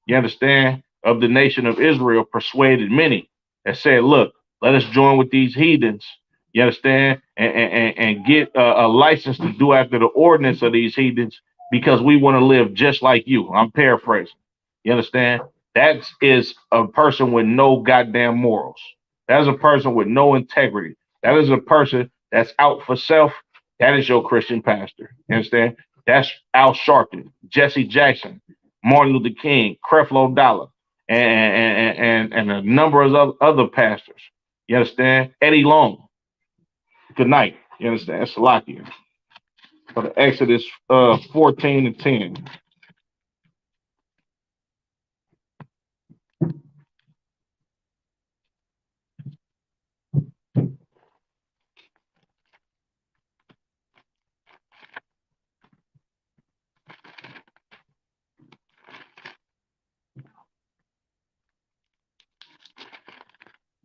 you understand, of the nation of Israel persuaded many that said, look, let us join with these heathens, you understand, and get a license to do after the ordinance of these heathens because we want to live just like you. I'm paraphrasing. You understand? That is a person with no goddamn morals. That is a person with no integrity. That is a person that's out for self. That is your Christian pastor. You understand? That's Al Sharpton, Jesse Jackson, Martin Luther King, Creflo Dollar, and a number of other pastors. You understand? Eddie Long. Good night. You understand? Salakia. For the Exodus 14 and 10.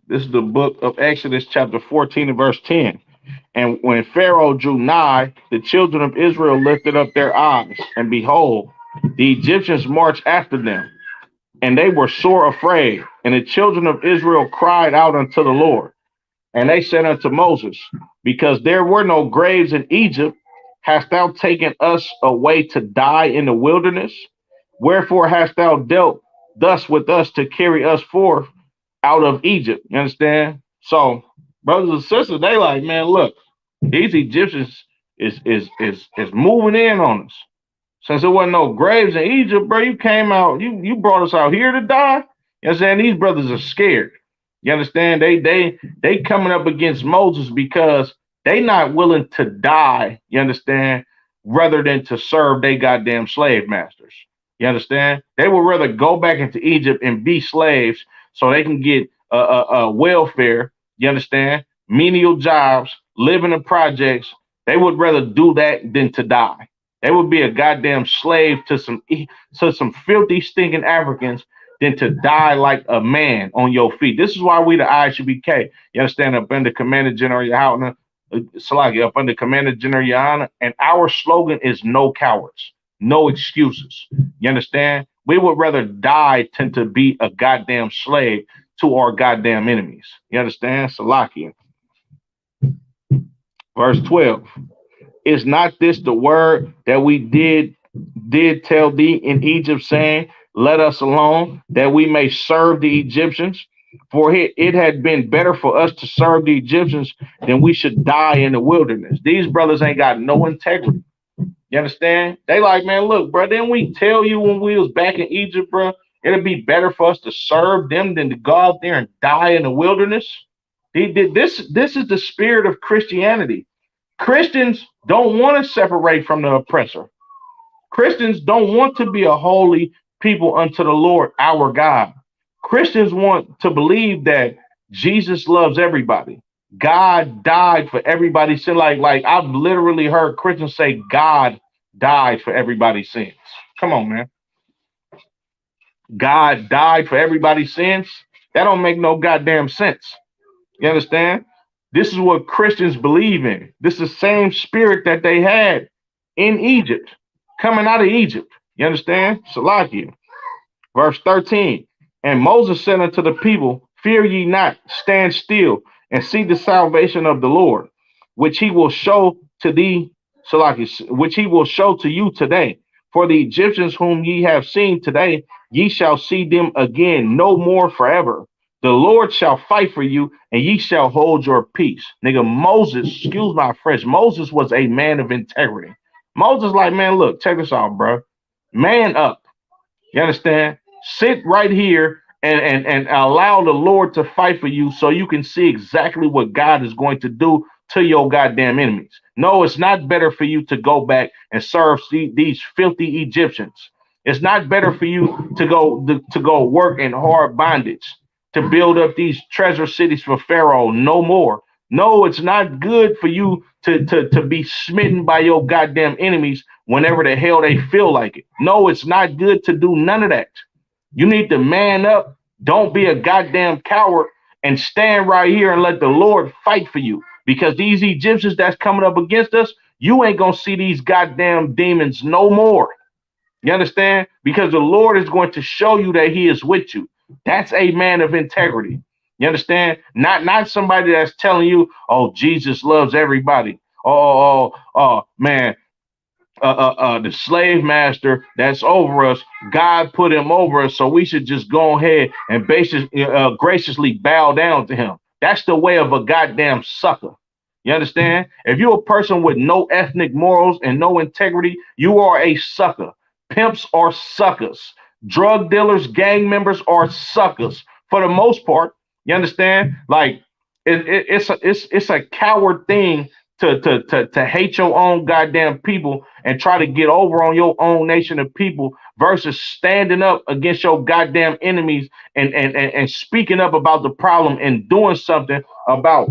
This is the book of Exodus, chapter 14 and verse 10. And when Pharaoh drew nigh, the children of Israel lifted up their eyes, and behold, the Egyptians marched after them, and they were sore afraid. And the children of Israel cried out unto the Lord. And they said unto Moses, because there were no graves in Egypt, hast thou taken us away to die in the wilderness? Wherefore hast thou dealt thus with us to carry us forth out of Egypt? You understand? So, brothers and sisters, they like, man, look, these Egyptians is moving in on us. Since there wasn't no graves in Egypt, bro, you came out, you brought us out here to die. You understand? These brothers are scared. You understand? They coming up against Moses because they not willing to die, you understand, rather than to serve they goddamn slave masters. You understand? They would rather go back into Egypt and be slaves so they can get welfare, you understand, menial jobs, live in the projects. They would rather do that than to die. They would be a goddamn slave to some filthy, stinking Africans than to die like a man on your feet. This is why we the ISUBK. You understand? Up under Commander General Yahouna, Salaki, up under Commander General Yana, and our slogan is no cowards, no excuses. You understand? We would rather die than to be a goddamn slave to our goddamn enemies. You understand? Salaki. Verse 12. Is not this the word that we did tell thee in Egypt, saying, let us alone, that we may serve the Egyptians? For it had been better for us to serve the Egyptians than we should die in the wilderness. These brothers ain't got no integrity. You understand? They like, man, look, bro, didn't we tell you when we was back in Egypt, bro, it'd be better for us to serve them than to go out there and die in the wilderness? This is the spirit of Christianity. Christians don't want to separate from the oppressor. Christians don't want to be a holy people unto the Lord our God. Christians want to believe that Jesus loves everybody. God died for everybody's sin. Like I've literally heard Christians say God died for everybody's sins. Come on, man. God died for everybody's sins. That don't make no goddamn sense. You understand? This is what Christians believe in. This is the same spirit that they had in Egypt, coming out of Egypt. You understand? Salakia. Verse 13. And Moses said unto the people, fear ye not, stand still, and see the salvation of the Lord, which he will show to thee, Salakia, which he will show to you today. For the Egyptians whom ye have seen today, ye shall see them again no more forever. The Lord shall fight for you, and ye shall hold your peace. Nigga, Moses, excuse my French, Moses was a man of integrity. Moses like, man, look, check this out, bro. Man up. You understand? Sit right here and allow the Lord to fight for you so you can see exactly what God is going to do to your goddamn enemies. No, it's not better for you to go back and serve these filthy Egyptians. It's not better for you to go work in hard bondage, to build up these treasure cities for Pharaoh. No more. No, it's not good for you to be smitten by your goddamn enemies whenever the hell they feel like it. No, it's not good to do none of that. You need to man up. Don't be a goddamn coward and stand right here and let the Lord fight for you. Because these Egyptians that's coming up against us, you ain't going to see these goddamn demons no more. You understand? Because the Lord is going to show you that he is with you. That's a man of integrity. You understand? Not somebody that's telling you, oh, Jesus loves everybody. Oh, man, the slave master that's over us, God put him over us, so we should just go ahead and graciously bow down to him. That's the way of a goddamn sucker. You understand? If you're a person with no ethnic morals and no integrity, you are a sucker. Pimps are suckers. Drug dealers, gang members are suckers for the most part. You understand? Like it's a coward thing to hate your own goddamn people and try to get over on your own nation of people versus standing up against your goddamn enemies and speaking up about the problem and doing something about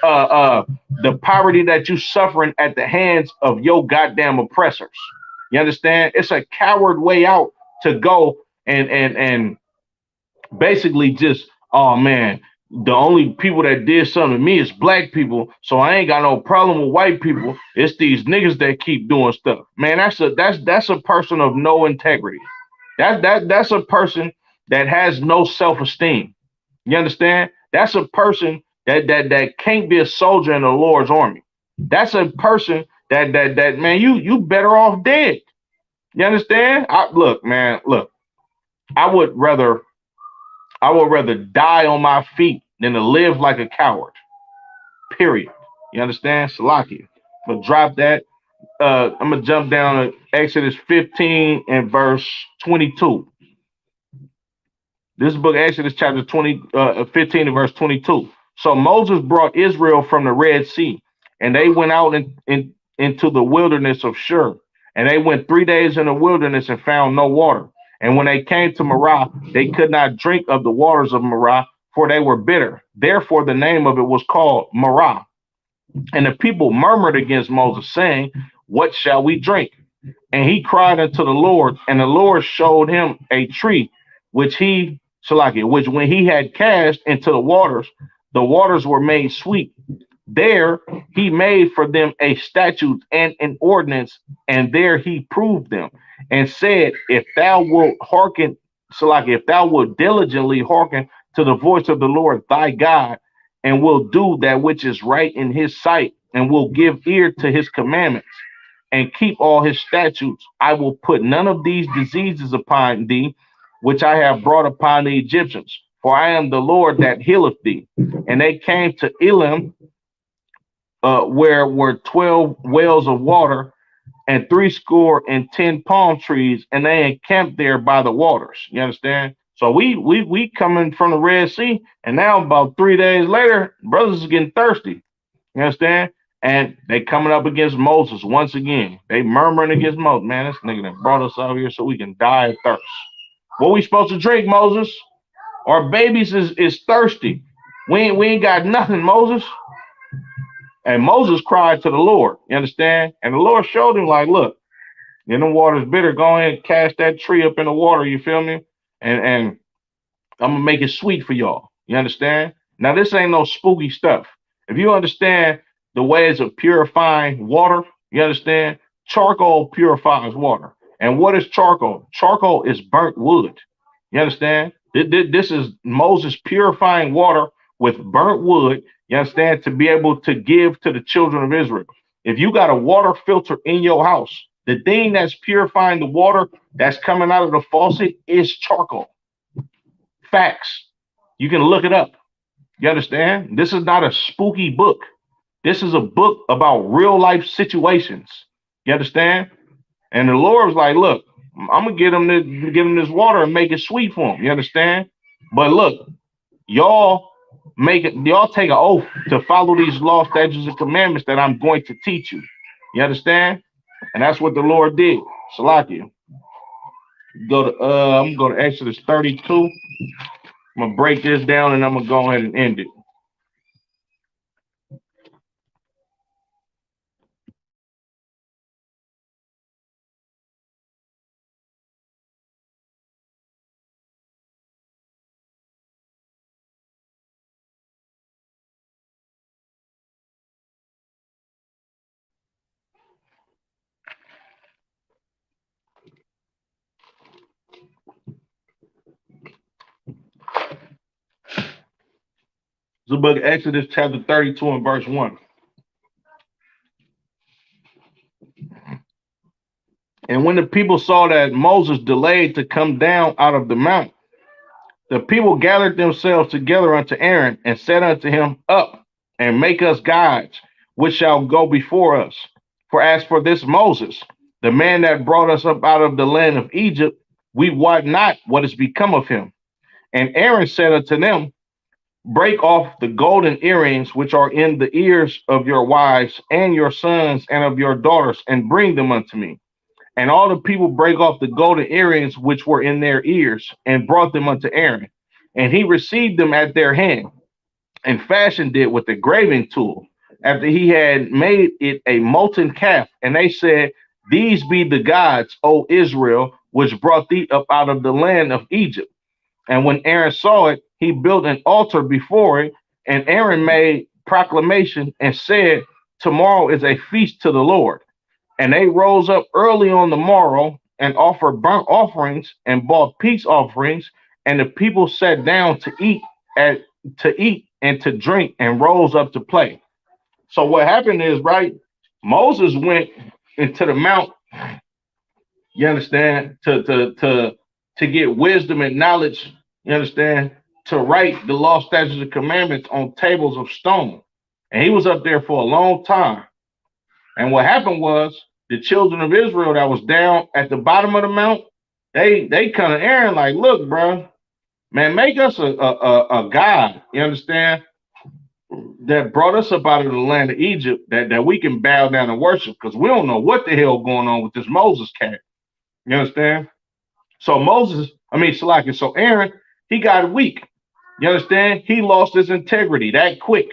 the poverty that you're suffering at the hands of your goddamn oppressors. You understand? It's a coward way out to go and basically just, oh man, the only people that did something to me is black people, so I ain't got no problem with white people. It's these niggas that keep doing stuff. Man, that's a person of no integrity. That's a person that has no self-esteem. You understand? That's a person that can't be a soldier in the Lord's army. That's a person that man, you better off dead. You understand? Look, man, look. I would rather die on my feet than to live like a coward. Period. You understand? Salaki. But drop that. I'm gonna jump down to Exodus 15 and verse 22. This book, Exodus chapter 15 and verse 22. So Moses brought Israel from the Red Sea, and they went out into the wilderness of Shur. And they went 3 days in the wilderness and found no water. And when they came to Marah, they could not drink of the waters of Marah, for they were bitter. Therefore, the name of it was called Marah. And the people murmured against Moses, saying, what shall we drink? And he cried unto the Lord, and the Lord showed him a tree, which when he had cast into the waters were made sweet. There he made for them a statute and an ordinance, and there he proved them, and said, if thou wilt hearken, so like if thou wilt diligently hearken to the voice of the Lord thy God, and will do that which is right in his sight, and will give ear to his commandments, and keep all his statutes, I will put none of these diseases upon thee, which I have brought upon the Egyptians. For I am the Lord that healeth thee. And they came to Elim, where were 12 wells of water, and 60 palm trees, and they encamped there by the waters. You understand? So we coming from the Red Sea, and now about 3 days later, brothers is getting thirsty. You understand? And they coming up against Moses once again. They murmuring against Moses. Man, this nigga that brought us out here so we can die of thirst. What we supposed to drink, Moses? Our babies is thirsty. We ain't got nothing, Moses. And Moses cried to the Lord. You understand? And the Lord showed him, like, look, the water's bitter. Go ahead and cast that tree up in the water. You feel me? And I'm gonna make it sweet for y'all. You understand? Now this ain't no spooky stuff. If you understand the ways of purifying water, you understand? Charcoal purifies water. And what is charcoal? Charcoal is burnt wood. You understand? This is Moses purifying water with burnt wood, you understand, to be able to give to the children of Israel. If you got a water filter in your house, the thing that's purifying the water that's coming out of the faucet is charcoal. Facts. You can look it up. You understand? This is not a spooky book. This is a book about real life situations. You understand? And the Lord was like, look, I'm gonna give him this water and make it sweet for him. You understand? But look, y'all take an oath to follow these laws, statutes, and commandments that I'm going to teach you. You understand? And that's what the Lord did. Salakia. I'm gonna go to Exodus 32. I'm gonna break this down and I'm gonna go ahead and end it. The book of Exodus, chapter 32 and verse 1. And when the people saw that Moses delayed to come down out of the mount, the people gathered themselves together unto Aaron and said unto him, up and make us gods, which shall go before us. For as for this Moses, the man that brought us up out of the land of Egypt, we wot not what is become of him. And Aaron said unto them, break off the golden earrings which are in the ears of your wives and your sons and of your daughters, and bring them unto me. And all the people break off the golden earrings which were in their ears, and brought them unto Aaron. And he received them at their hand, and fashioned it with a graving tool, after he had made it a molten calf. And they said, these be the gods, O Israel, which brought thee up out of the land of Egypt. And when Aaron saw it, he built an altar before it, and Aaron made proclamation and said, tomorrow is a feast to the Lord. And they rose up early on the morrow and offered burnt offerings and brought peace offerings, and the people sat down to eat and to drink, and rose up to play. So what happened is, right, Moses went into the mount, you understand, to get wisdom and knowledge, you understand, to write the law, statutes, and commandments on tables of stone. And he was up there for a long time. And what happened was the children of Israel that was down at the bottom of the mount, they come to Aaron like, look, bro, man, make us a God, you understand, that brought us up out of the land of Egypt, that we can bow down and worship, because we don't know what the hell going on with this Moses cat. You understand? So so Aaron, he got weak. You understand? He lost his integrity that quick.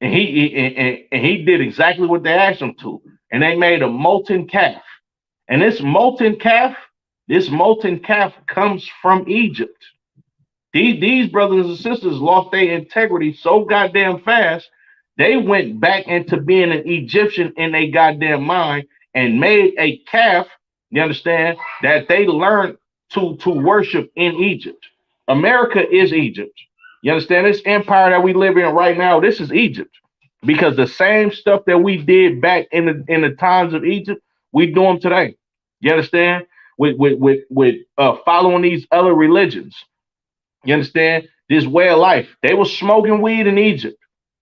And he did exactly what they asked him to. And they made a molten calf. And this molten calf comes from Egypt. These brothers and sisters lost their integrity so goddamn fast They went back into being an Egyptian in their goddamn mind and made a calf, you understand, that they learned to worship in Egypt. America is Egypt. You understand? This empire that we live in right now, this is Egypt. Because the same stuff that we did back in the times of Egypt, we do them today. You understand? With following these other religions. You understand? This way of life. They were smoking weed in Egypt.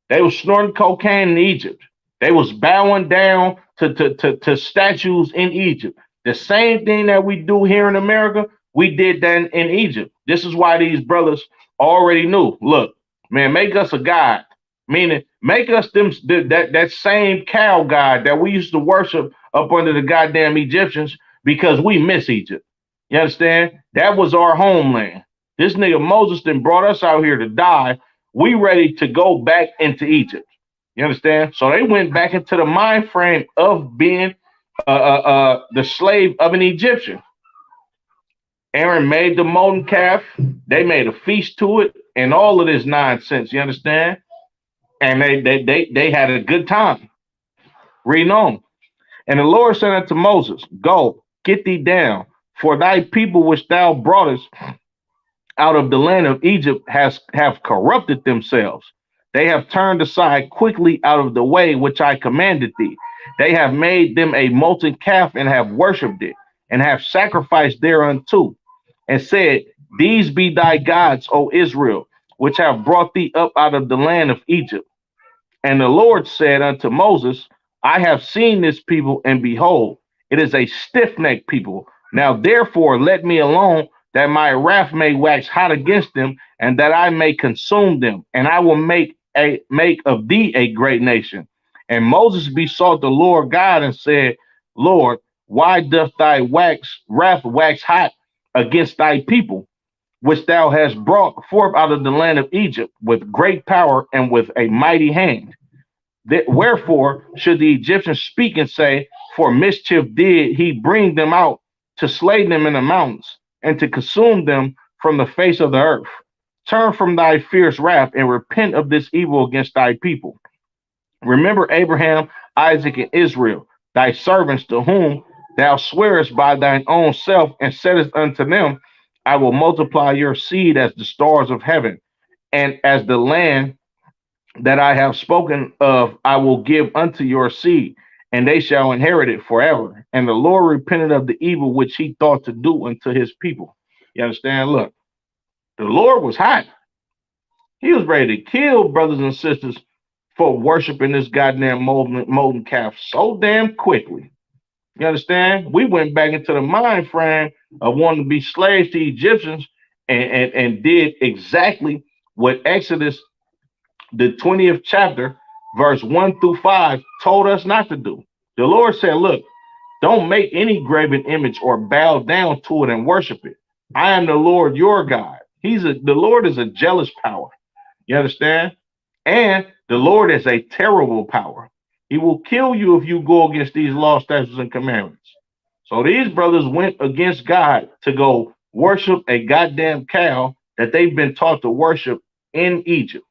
They were snorting cocaine in Egypt. They was bowing down to statues in Egypt. The same thing that we do here in America, we did that in Egypt. This is why these brothers already knew. Look, man, make us a god. Meaning, make us that same cow god that we used to worship up under the goddamn Egyptians because we miss Egypt. You understand? That was our homeland. This nigga Moses then brought us out here to die. We ready to go back into Egypt. You understand? So they went back into the mind frame of being the slave of an Egyptian. Aaron made the molten calf. They made a feast to it and all of this nonsense. You understand? And they had a good time. Reading on. And the Lord said unto Moses, go, get thee down, for thy people which thou broughtest out of the land of Egypt have corrupted themselves. They have turned aside quickly out of the way which I commanded thee. They have made them a molten calf and have worshipped it, and have sacrificed thereunto, and said, these be thy gods, O Israel, which have brought thee up out of the land of Egypt. And the Lord said unto Moses, I have seen this people, and behold, it is a stiff-necked people. Now therefore let me alone, that my wrath may wax hot against them, and that I may consume them, and I will make of thee a great nation. And Moses besought the Lord God and said, Lord, why doth thy wrath wax hot against thy people, which thou hast brought forth out of the land of Egypt with great power and with a mighty hand? Wherefore should the Egyptians speak and say, for mischief did he bring them out to slay them in the mountains, and to consume them from the face of the earth? Turn from thy fierce wrath and repent of this evil against thy people. Remember Abraham, Isaac, and Israel, thy servants, to whom thou swearest by thine own self, and saidest unto them, I will multiply your seed as the stars of heaven, and as the land that I have spoken of, I will give unto your seed, and they shall inherit it forever. And the Lord repented of the evil which he thought to do unto his people. You understand? Look, the Lord was hot. He was ready to kill brothers and sisters for worshiping this goddamn molten calf so damn quickly. You understand? We went back into the mind frame of wanting to be slaves to Egyptians, and did exactly what Exodus, the 20th chapter, verse 1 through 5, told us not to do. The Lord said, look, don't make any graven image or bow down to it and worship it. I am the Lord your God. The Lord is a jealous power. You understand? And the Lord is a terrible power. He will kill you if you go against these laws, statutes, and commandments. So these brothers went against God to go worship a goddamn cow that they've been taught to worship in Egypt.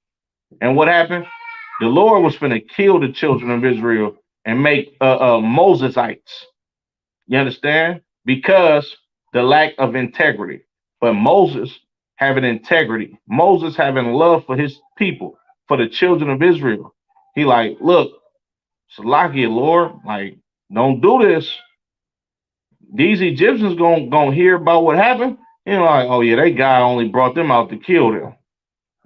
And what happened? The Lord was going to kill the children of Israel and make Mosesites. You understand? Because the lack of integrity. But Moses having integrity, Moses having love for his people, for the children of Israel. He like, look, Salakia, Lord, like, don't do this. These Egyptians gonna hear about what happened. You know, like, oh yeah, that guy only brought them out to kill them.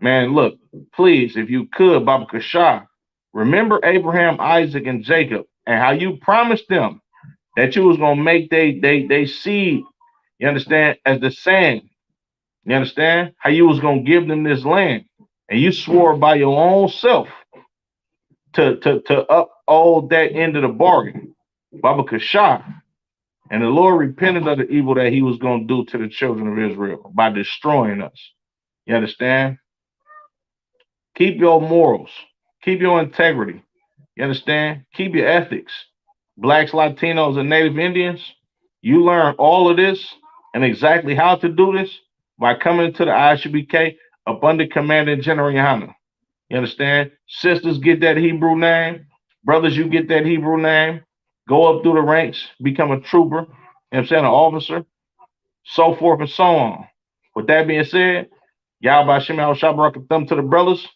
Man, look, please, if you could, Baba Kashah, remember Abraham, Isaac, and Jacob, and how you promised them that you was gonna make they seed, you understand, as the sand. You understand? How you was gonna give them this land. And you swore by your own self to uphold that end of the bargain. Baba Kashah. And the Lord repented of the evil that he was going to do to the children of Israel by destroying us. You understand? Keep your morals. Keep your integrity. You understand? Keep your ethics. Blacks, Latinos, and Native Indians, you learn all of this and exactly how to do this by coming to the ISUBK up under Commander General Yohana. You understand? Sisters get that Hebrew name. Brothers, you get that Hebrew name. Go up through the ranks, become a trooper, you know what I'm saying, an officer, so forth and so on. With that being said, y'all by Shimmy Al Thumb to the brothers.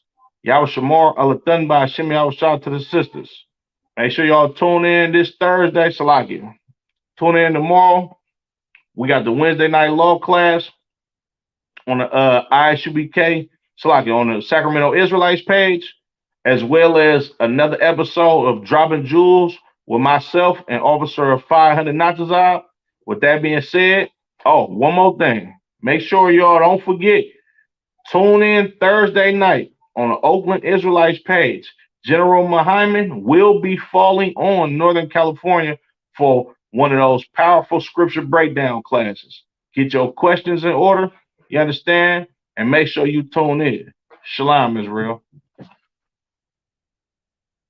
Y'all Shamar Alathan by Shimmy Al to the sisters. Make sure y'all tune in this Thursday, Salaki. Tune in tomorrow. We got the Wednesday night law class on the ISUBK, Salaki, on the Sacramento Israelites page, as well as another episode of Dropping Jewels with myself and Officer of 500 Natazab. With that being said, oh, one more thing. Make sure y'all don't forget, tune in Thursday night on the Oakland Israelites page. General Muhammad will be falling on Northern California for one of those powerful scripture breakdown classes. Get your questions in order, you understand? And make sure you tune in. Shalom, Israel.